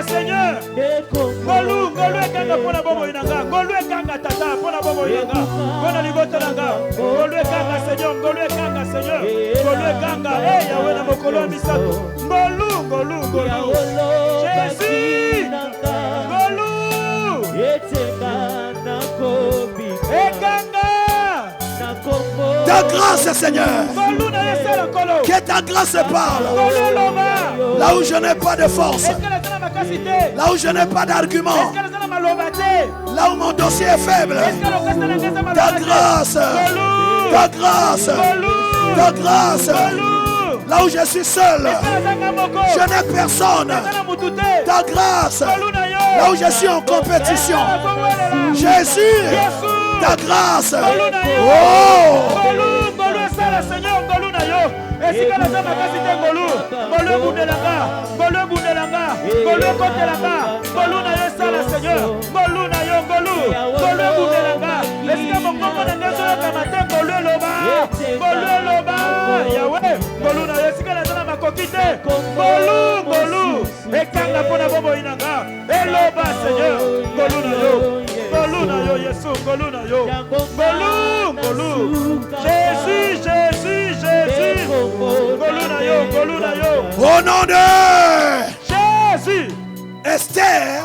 Seigneur, Ngolu ekanga pona bomo inanga, Ngolu ekanga tata pona bomo inanga, pona libota nanga, Ngolu ekanga Seigneur, Ngolu ekanga Seigneur, Ngolu ekanga, Yahweh na mokolo misato, Ngolu, Jésus, Ngolu, ekanga, ta grâce Seigneur, que ta grâce parle, là où je n'ai pas de force. Là où je n'ai pas d'argument, là où mon dossier est faible, ta grâce, là où je suis seul, je n'ai personne, ta grâce, là où je suis en compétition, Jésus, ta grâce, oh! Esika na zama kasi te ngolu bundelanga, ngolu kotelanga, ngolu na yo sala Seigneur, ngolu na yo ngolu bundelanga. Esika mongongo na ndezo kama te ngolu loba, Yahweh, ngolu na yo esika na zama makoki te, ngolu, ekanga pona bobo inanga, eloba Seigneur, ngolu na yo Yesu, ngolu na yo, ngolu, Jésus. Au nom de Jésus, Esther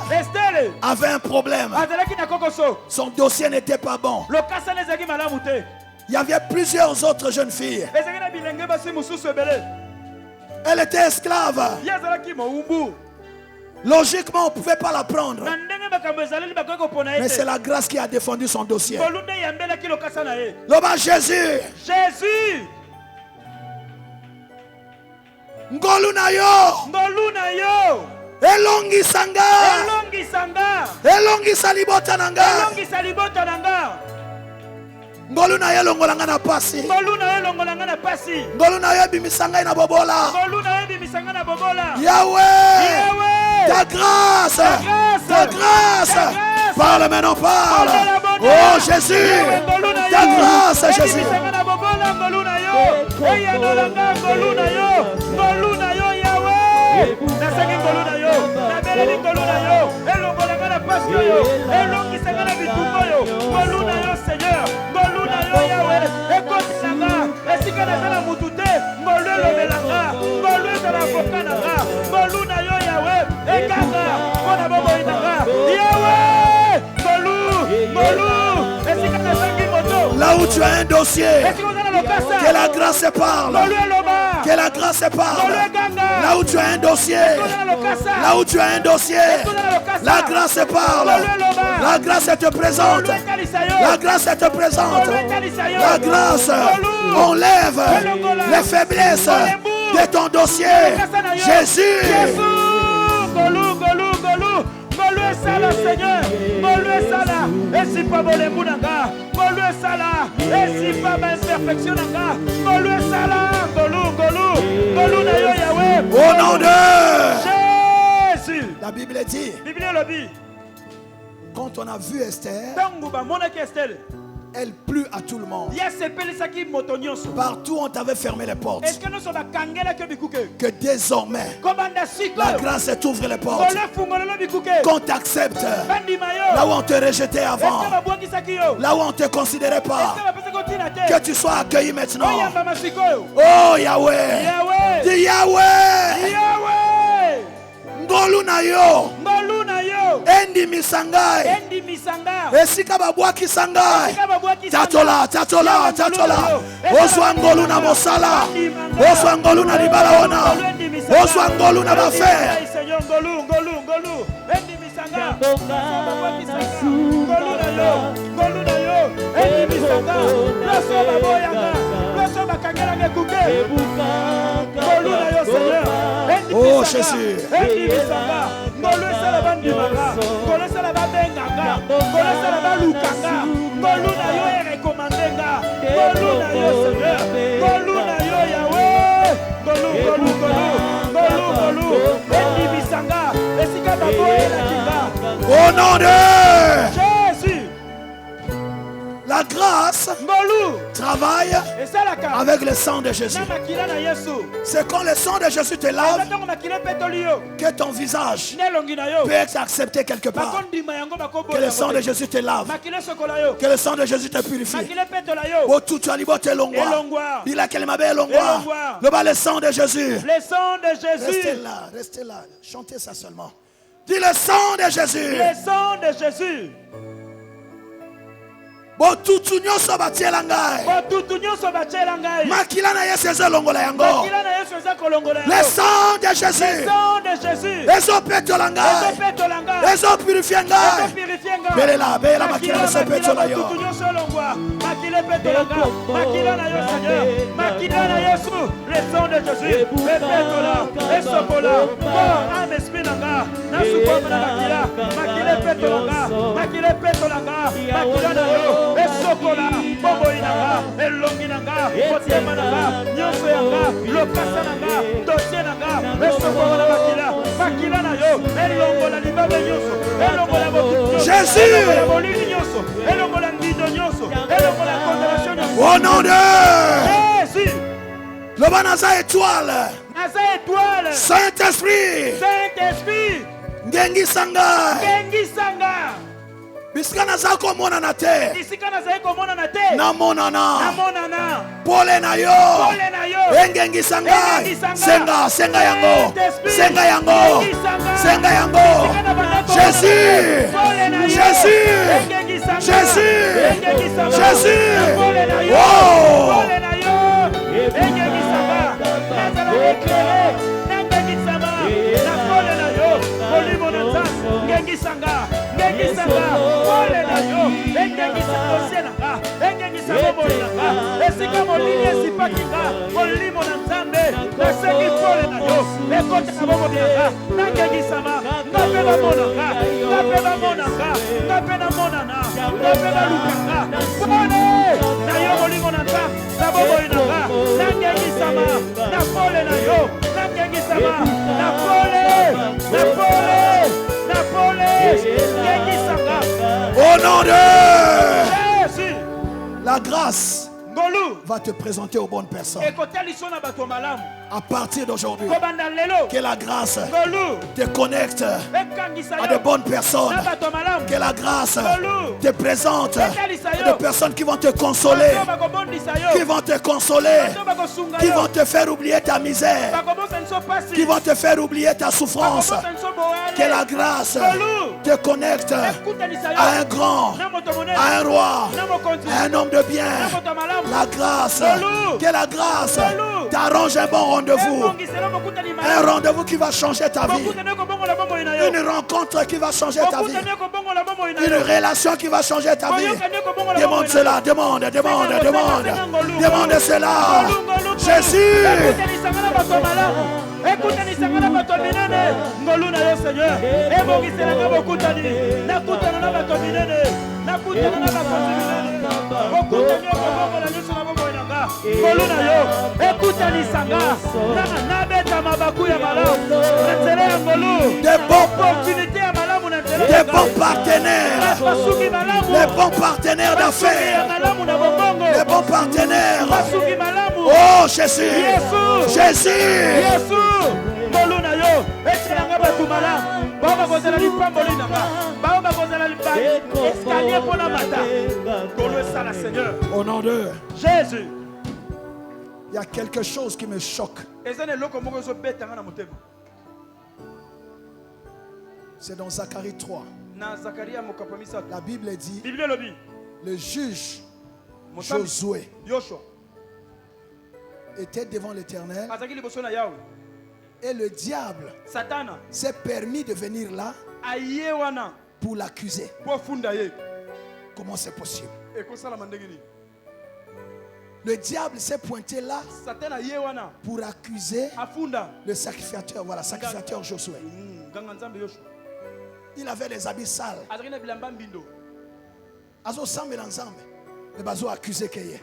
avait un problème. Son dossier n'était pas bon. Il y avait plusieurs autres jeunes filles. Elle était esclave. Logiquement, on ne pouvait pas la prendre. Mais c'est la grâce qui a défendu son dossier. L'homme Jésus. Ngolu na yo. Elongi sanga. Elongi salibota nanga. ngolu na ye longolanga na pasi, ngolu na ye longolanga na pasi, ngolu na ye bimisanga na bobola, ngolu na ye bimisanga na bobola. Yahweh, ta grâce, ta grâce, parle maintenant, parle. Oh Jésus, ta grâce Jésus. Là où tu as un dossier, que la grâce parle. Que la grâce parle. Là où tu as un dossier, là où tu as un dossier, la grâce parle. La grâce te présente. La grâce te présente. La grâce enlève les faiblesses de ton dossier. Jésus. Seigneur, et si pas bon les mounanga, et si pas ma imperfection, au nom de Jésus. La Bible dit, quand on a vu Esther, elle plut à tout le monde. Partout on t'avait fermé les portes. Que désormais la grâce t'ouvre les portes. Qu'on t'accepte. Là où on te rejetait avant, là où on ne te considérait pas, que tu sois accueilli maintenant. Oh Yahweh, dis Yahweh, ngolu na yo, endi misangai, esika babwaki sangai, tatola, oswa ngolu na mosala, oswa ngolu na libala wana, oswa ngolu na bafer. Oh Jésus. Au nom de Jésus. La grâce travaille avec le sang de Jésus. C'est quand le sang de Jésus te lave que ton visage peut être accepté quelque part. Que le sang de Jésus te lave. Que le sang de Jésus te purifie. Il a qu'elle m'avait le sang de Jésus. Restez là. Chantez ça seulement. Dis le sang de Jésus. Le sang de Jésus. Botutu nyoso batiela ngai. Makila na Yesu ezolongola yango. Le sang de Jésus. Ezopetola ngai. Ezopurifie ngai. Belela makila na sepetola yo. Makila na yo Seigneur. Makila na Yesu. Le sang de Jésus. Epetola. Esokola. Âme esprit nanga. Nasukoma na makila. Makila petola nga. Makila petola nga. Makila na yo. Esokola, bobo inanga, elongi nanga, motema nanga, nyonso yanga, lokasa nanga, dossier nanga, esokola na makila na yo, elongola libabe nyonso, elongola bokutu, Jésus, elongola bolini nyonso, elongola ndido nyonso, elongola condamnation nyonso. Au nom de Jésus. Loba naza étoile. Saint-Esprit. Ngengi sanga. Bisikana zako mona na te. Namonana. Pole na yo. Engengi sangai. Senga yango. Jésus. Oh. bamonana bape balukanga pole na yo bolingo na nga na bomoi na nga nangengisama na pole na yo nangengisama na pole ngengisanga Au nom de Jésus. la grâce Ngolu va te présenter aux bonnes personnes. ekotaliso na bato malamu À partir d'aujourd'hui, kobanda lelo que la grâce Ngolu te connecte ekangisa à de yo bonnes personnes. na bato malamu Que la grâce Ngolu te présente etalisa à yo des personnes qui vont te consoler, bato bakobondisa yo qui vont te consoler, bato bakosunga qui yo vont te faire oublier ta misère, bakobosa biso pasi qui vont te faire oublier ta souffrance. bakobosa biso boyale Que la grâce Ngolu te connecte ekutanisa yo à un grand, na moto monene à un roi, na mokonzi à un homme de bien. na moto malamu La grâce, Ngolu. que la grâce Ngolu. t'arrange un bon rendez-vous. ebongisela mokutani Un malamu rendez-vous qui va changer ta vie. bokutani ekobongola bomoi na yo Une rencontre qui va changer ta vie. bokutani ekobongola bomoi na Une yo relation qui va changer ta vie. boyokani ekobongola Demande bomoi na cela, yo demande. Demande cela. Jésus. Jésus. ekutanisanga na bato malamu ekutanisanga na bato minene ngolu na yo seigneur ebongiselanga bokutani nakutana na bato minene nakutana na bakonzi minene bokutani okobongola nyonso na bomoi na nga ngolu na yo ekutanisanga nabeta mabaku ya malamu na nzela ya ngolu opportunité ya malamu na nzela Des bons partenaires. basuki malamu Les bons partenaires ya d'affaires. malamu na bobongo Les bons partenaires. basuki malamu Oh Jésus. Yesu. Jésus. yesu ngolu na yo etinanga bato malamu bao bakozala lipamboli na nga bao bakozala escalier mpo na mata ngolu esala seigneur Au nom de jésus il y a quelque chose qui me choque. eza na eloko moko ezobetanga na motema C'est dans Zacharie 3. na zakaria mokapa misato La Bible dit biblia elobi le juge motambi Josué yoshua était devant l'Éternel azalaki liboso na yawe et le diable satana s'est permis de venir là aye wana pour l'accuser. mpo afunda ye Comment c'est possible? ekosalama ndenge nini Le diable s'est pointé là satana aye wana pour accuser afunda le sacrificateur. Voilà, sacrificateur Josué. nganga nzambe yoshua Il avait les habits sales. azalaki na bilamba mbindo Azo sambela nzambe. Le bazo accusé keye.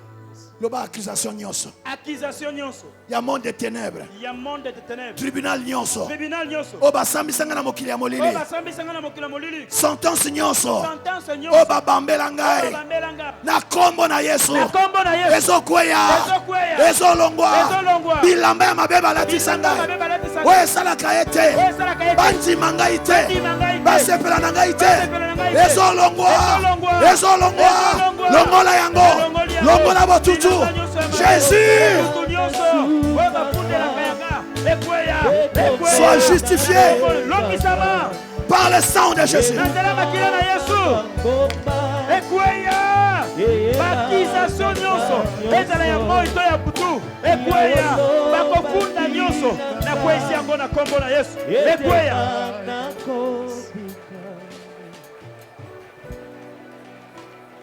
Loba accusation nyonso. accusation nyonso Ya monde des ténèbres. ya monde de ténèbres Tribunal nyonso. tribunal nyonso Oba sambisanga na mokili ya molili. oyo basambisanga na mokili ya molili Sentence nyonso. sentence nyonso Oba bambela ngai. bambelanga Na kombo na Yesu. na kombo na yesu Ezokweya. ezokweya Ezolongwa. ezolongwa Bilamba ya mabe balatisa ngai. Oyo esalaka ye te. Bandima ngai te. Basepela na ngai te. Ezolongwa. Ezolongwa. Longola yango. Longola botutu. Jésus. Sois justifié par le sang de Jésus. bakisation nyonso ezala ya moi to ya butu ekweya bakofunda nyonso nakweyisi yango na kombo na yesu ekweya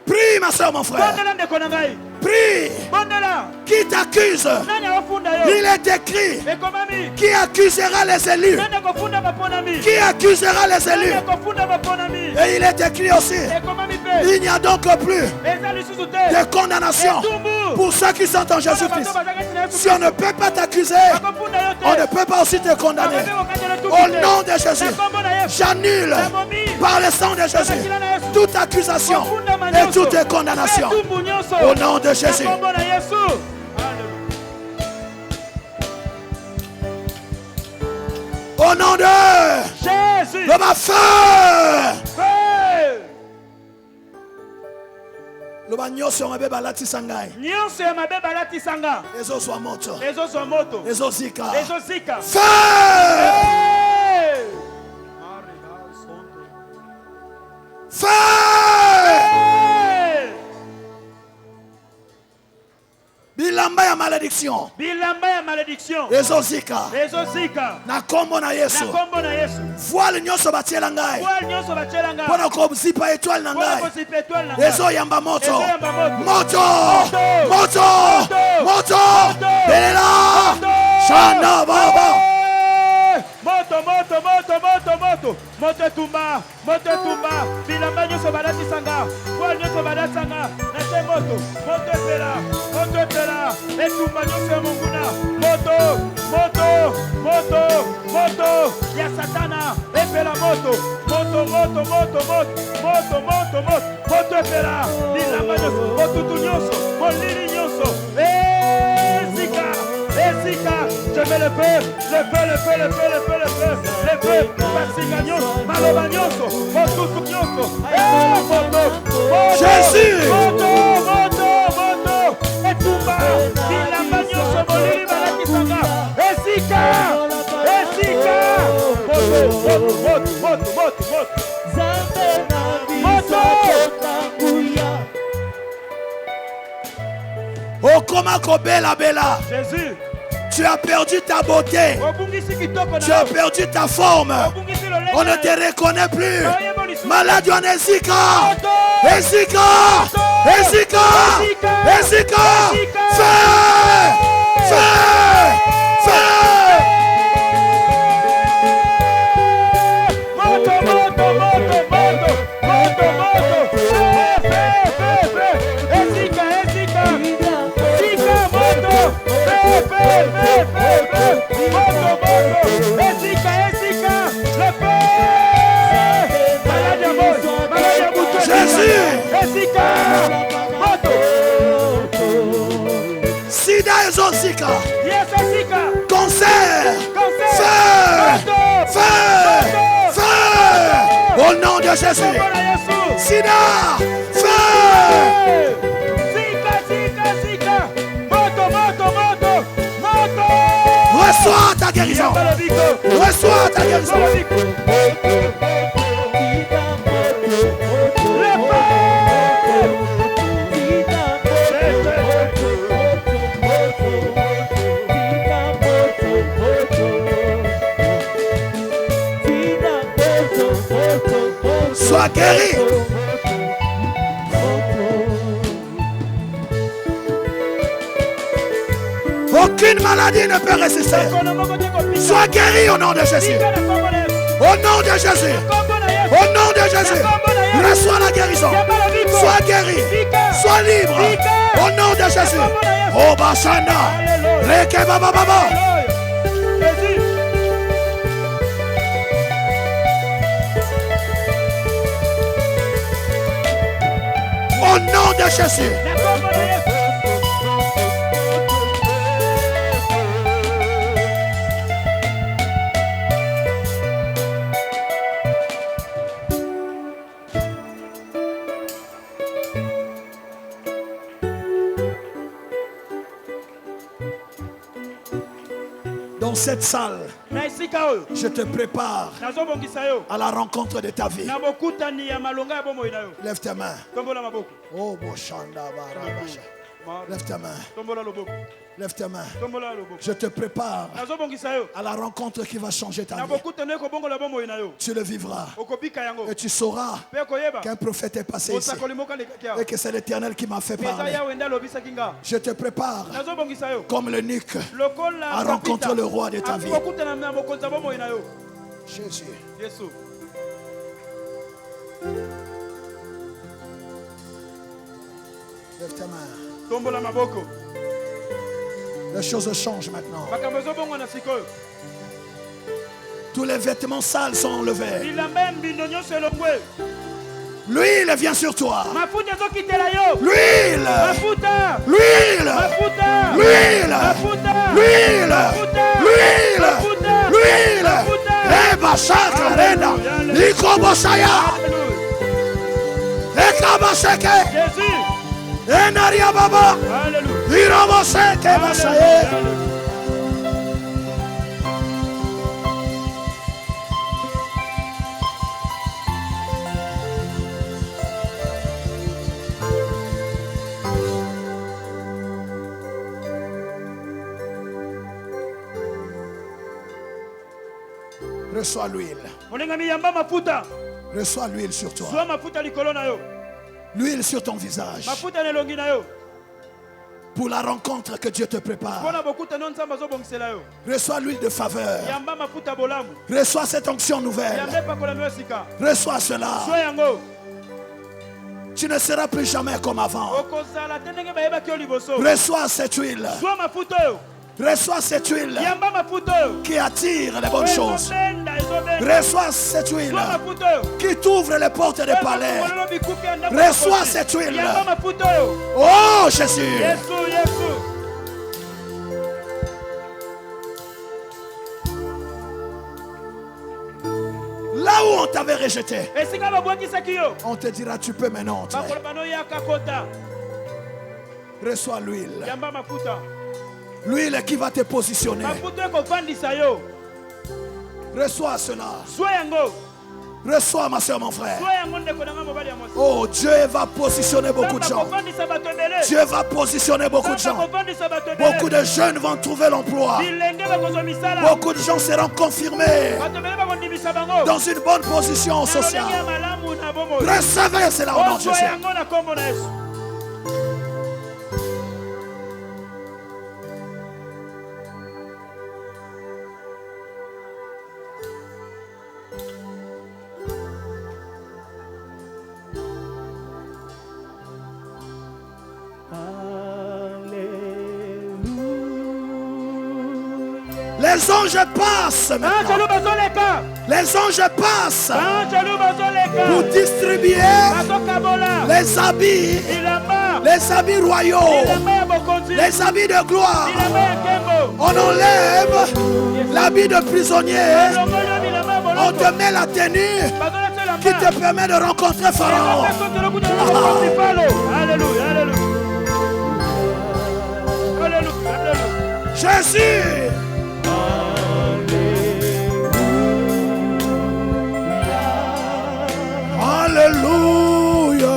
Prie ma soeur, mon frère. bondela ndeko na ngai Prie. bondela Qui t'accuse? nani akofunda yo Il est écrit. ekomami Qui accusera les élus? nani akofunda baponami Qui accusera les nani élus? akofunda baponami Et il est écrit aussi. ekomami mpe Il n'y a donc plus eza lisusu te de condamnation etumbu pour ceux qui sont en Jésus-Christ. Si on ne peut pas t'accuser, bakofunda yo on te ne peut pas aussi te condamner. Au nom de Jésus, j'annule par le sang de Jésus toute accusation et toute condamnation. Au nom de Jésus. Au nom de Jésus. le feu. Loba nyonso mabe balatisa ngai. nyonso ya mabe balatisa nga Ezozwa moto. ezozwa moto Ezozika. ezozika Feu. Feu. Bilamba ya malédiction. bilamba ya malédiction Ezozika. ezozika Na kombo na na Yesu. kombo na yesu Voile nyonso batiela ngai. voile nyonso batiela nga Pona kozipa étoile na mpona ngai. kosipa etoile na nga Ezoyamba moto. Ezoyamba moto. Moto. Moto. Moto. Moto. Belela. Shanda baba. moto etumba bilamba nyonso balatisa nga moto epela, moto epela, etumba nyonso ya monguna, moto ya satana, epela moto epela, lilamba nyonso, motutu nyonso, molili nyonso, Esika, je mets le feu, Basika nyonso, maloba nyonso, motutu nyonso, moto, Jésus, moto, etumba, bilamba nyonso, molili balakisanga, esika, oh comment Kobela Bela, Jésus, tu as perdu ta beauté, tu as perdu ta forme, on ne te reconnaît plus. Malade en Esika, Sida et Zosika, cancer, feu, au nom de Jésus. Sida, feu. Reçois ta guérison. Reçois ta guérison. Sois guéri. Aucune maladie ne peut résister. Sois guéri au nom de Jésus. Au nom de Jésus. Au nom de Jésus. Reçois la guérison. Sois guéri. Sois libre. Au nom de Jésus. Oh Bashanda. Reke baba baba. Au nom de Jésus. Dans cette salle, je te prépare à la rencontre de ta vie. Lève ta main. Oh, Boshanda Barabasha. Lève ta main. Lève ta main. Je te prépare à la rencontre qui va changer ta vie. Tu le vivras. Et tu sauras qu'un prophète est passé ici. Et que c'est l'Éternel qui m'a fait parler. Je te prépare comme le nuque à rencontrer le roi de ta vie. Jésus. Lève ta main. Les choses changent maintenant. Tous les vêtements sales sont enlevés. L'huile vient sur toi. L'huile. L'huile. L'huile. L'huile. L'huile. L'huile. Eba shakarena. Ikobosaya. Ekabaseke. Enaria baba. Iroboseke basaye. Reçois l'huile. Reçois l'huile sur toi. L'huile sur ton visage. Pour la rencontre que Dieu te prépare. Reçois l'huile de faveur. Reçois cette onction nouvelle. Reçois cela. Tu ne seras plus jamais comme avant. Reçois cette huile. Reçois cette huile qui attire les bonnes choses. Reçois cette huile qui t'ouvre les portes des palais. Reçois cette huile. Oh Jésus. Là où on t'avait rejeté, on te dira tu peux maintenant entrer. Reçois l'huile. L'huile qui va te positionner. Reçois cela. Reçois ma soeur, mon frère. Oh, Dieu va positionner beaucoup de gens. Dieu va positionner beaucoup de gens. Beaucoup de jeunes vont trouver l'emploi. Beaucoup de gens seront confirmés dans une bonne position sociale. Recevez cela au nom de Jésus. Les anges passent maintenant. Les anges passent pour distribuer les habits royaux, les habits de gloire. On enlève l'habit de prisonnier. On te met la tenue qui te permet de rencontrer Pharaon. Alléluia, alléluia. Jésus. Alléluia.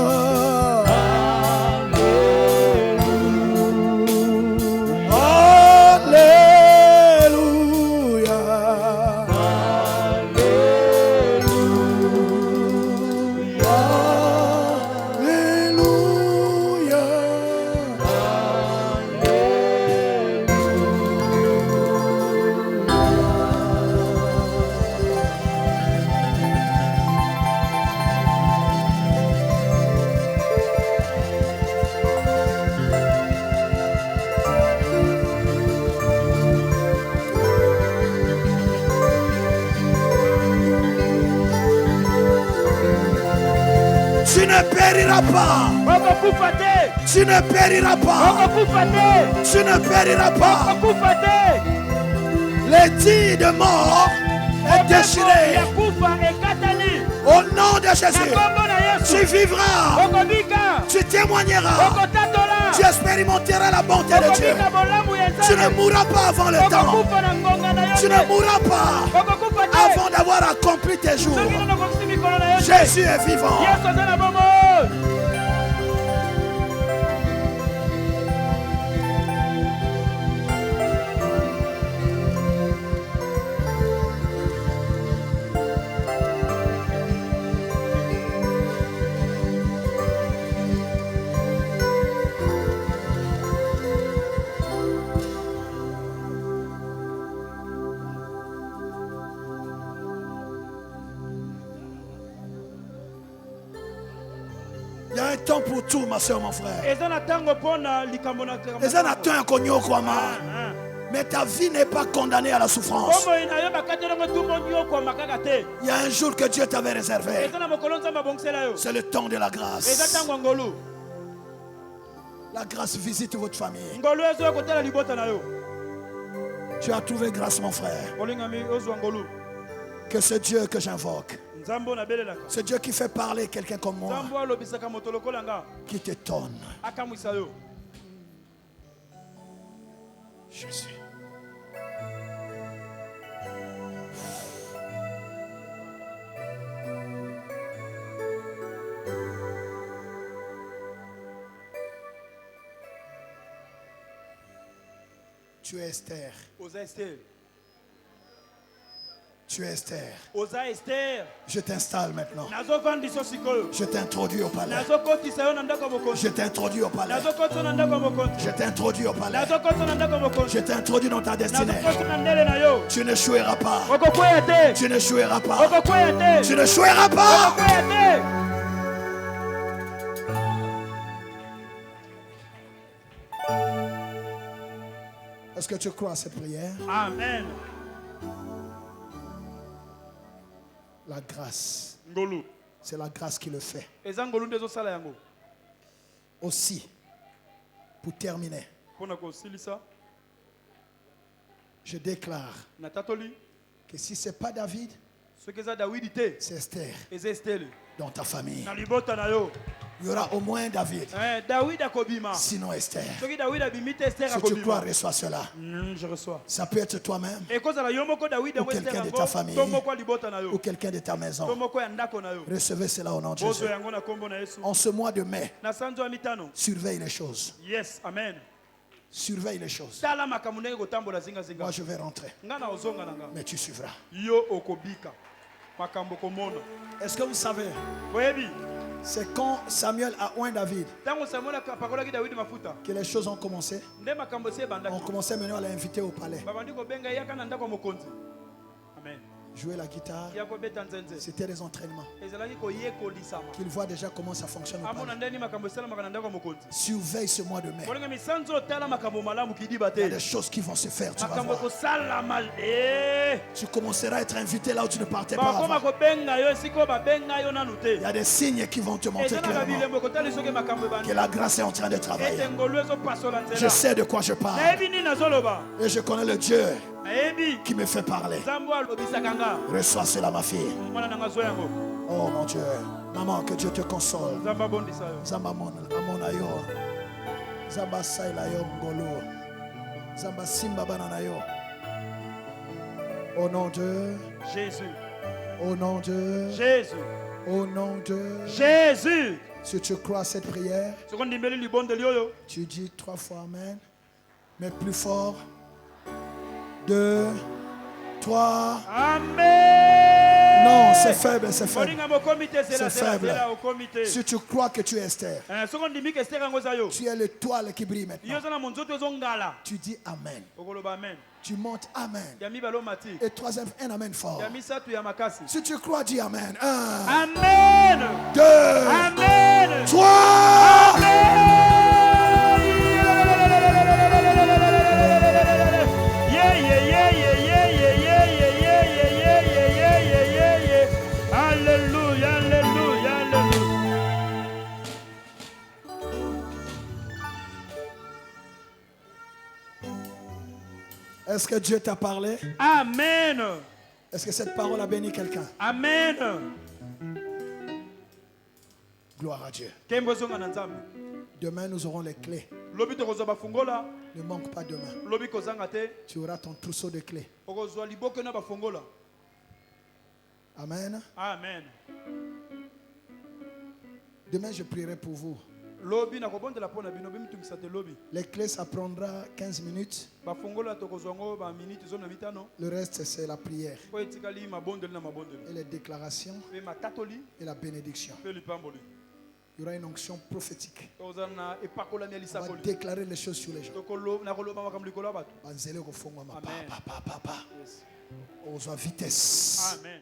Alléluia. Tu ne périras pas. Tu ne périras pas. Tu ne périras pas. L'édit de mort est déchiré. Au nom de Jésus, tu vivras. Tu témoigneras. Tu expérimenteras la bonté de Dieu. Tu ne mourras pas avant le temps. Tu ne mourras pas avant d'avoir accompli tes jours. Jésus est vivant. Il y a un temps pour tout, ma soeur, mon frère. Mais ta vie n'est pas condamnée à la souffrance. Il y a un jour que Dieu t'avait réservé. C'est le temps de la grâce. La grâce visite votre famille. Tu as trouvé grâce, mon frère. Que ce Dieu que j'invoque, ce Dieu qui fait parler quelqu'un comme moi, qui t'étonne. Jésus. Tu es Esther. Tu es Esther. Je t'installe maintenant. Je t'introduis au palais. Je t'introduis au palais. Je t'introduis au palais. Je t'introduis dans ta destinée. Tu ne joueras pas. Tu ne joueras pas. Tu ne joueras pas. Est-ce que tu crois à cette prière? Amen. La grâce. Ngolu. C'est la grâce qui le fait. Eza ngolu ndezo sala yango. Aussi, pour terminer, Pona ko silisa. je déclare Na tatoli. que si ce n'est pas David, Ce que ça David te. c'est Esther Eza Estelle. dans ta famille. Na libota na yo. Il y aura au moins David, David akobima. sinon Esther. Ce que David abimite Esther Si tu crois, akobima. reçois cela. Je reçois. Ça peut être toi-même Et cause la yomoko David Ou ngo Esther quelqu'un de yango, ta famille. tomoko libota na ou yo. quelqu'un de ta maison. Tomoko ya ndako na yo. Recevez cela au nom de Bozo Jésus. yango na kombo na Yesu. En ce mois de mai, Na sanzo ya mitano. surveille les choses. Yes, amen. Surveille les choses. Tala makambo ndenge kotambola zinga zinga. Moi, je vais rentrer. Nga na ozonga na nga. Mais tu suivras. Yo okobika. Makambo komona. Est-ce que vous savez, Oyebi. c'est quand Samuel a oint David Tango Samuel akapakolaki David mafuta. que les choses ont commencé. Nde makambo se On bandaki. commençait maintenant à l'inviter au palais. Babandi kobenga yaka na ndako ya mokonzi. Amen. Jouer la guitare, Ya kobeta nzenze. c'était des entraînements. Ezalaki koyekolisama. Qu'il voit déjà comment ça fonctionne au Amona palais. ndeni makambo esalamaka na ndako ya mokonzi. Surveille ce mois de mai. Kolinga misanzo otala makambo malamu kidiba Il y a te. des choses qui vont se faire, tu vas Makambo voir. kosalama. Tu commenceras à être invité là où tu ne partais pas Bakoma avant. kobenga yo esiko babenga yo nanu te. Il y a des signes qui vont te montrer Eza na clairement babilembo kotali soki makambo que ebandi. la grâce est en train de travailler. Ete ngolu ezopasola Je nzela. sais de quoi je parle. Nayebi nini nazoloba. Et je connais le Dieu Nayebi qui me fait parler. nzambo alobisaka nga. Reçois cela, ma fille. Mwana nanga zo yango. Oh mon Dieu. Maman, que Dieu te console. Nzambo abondisa yo. Zamba amona yo. Zamba saila yo ngolo. Zamba simba banana yo. Au nom de, Jésus. au nom de, Jésus. au nom de. Jésus. Si tu crois à cette prière, Sekondi mbeli libondeli oyo. tu dis 3 fois Amen. Mais plus fort. 2, 3. Amen. Non, c'est faible, c'est faible. Olinga mokomite C'est zela faible. zela okomite. Si tu crois que tu es Esther, Sekondi mbiki Esther yango za yo. tu es l'étoile qui brille Yo maintenant. za na monzoto ezongala. Tu dis Amen. Okoloba amen. Tu montes Amen. Ya mibalo mati. Et troisième, un Amen fort. Ya misatu ya makasi. Si tu crois, dis Amen. 1, Amen. 2, Amen. 3. Yeah, yeah, yeah, yeah, yeah, yeah, yeah, yeah, yeah, yeah, yeah, yeah, yeah, yeah, yeah. Alléluia, alléluia, alléluia. Est-ce que Dieu t'a parlé? Amen. Est-ce que cette parole a béni quelqu'un? Amen. Gloire à Dieu. Kembo zonga na nzambe. Demain, nous aurons les clés. Lobi tokozwa bafungola. Ne manque pas demain. Lobi kozanga te. Tu auras ton trousseau de clés. Okozwa liboke na bafungola. Amen. Amen. Demain, je prierai pour vous. Lobi na kobondela pona bino bimitungisa te lobi. Les clés, ça prendra 15 minutes. Bafungola tokozwa ngo ba minute zona mitano. Le reste, c'est la prière. Po etikali mabondeli na mabondeli. Et les déclarations Pe matatoli et la bénédiction. pe lipamboli. Il y aura une onction prophétique. Tozana epakolami ya On va lisakoli. déclarer les choses sur les gens. Tokolo na koloba makambo likolo ya bato. Banzele kofongwa ma Amen. pa pa pa pa pa. Yes. Ozwa vitesse. Amen.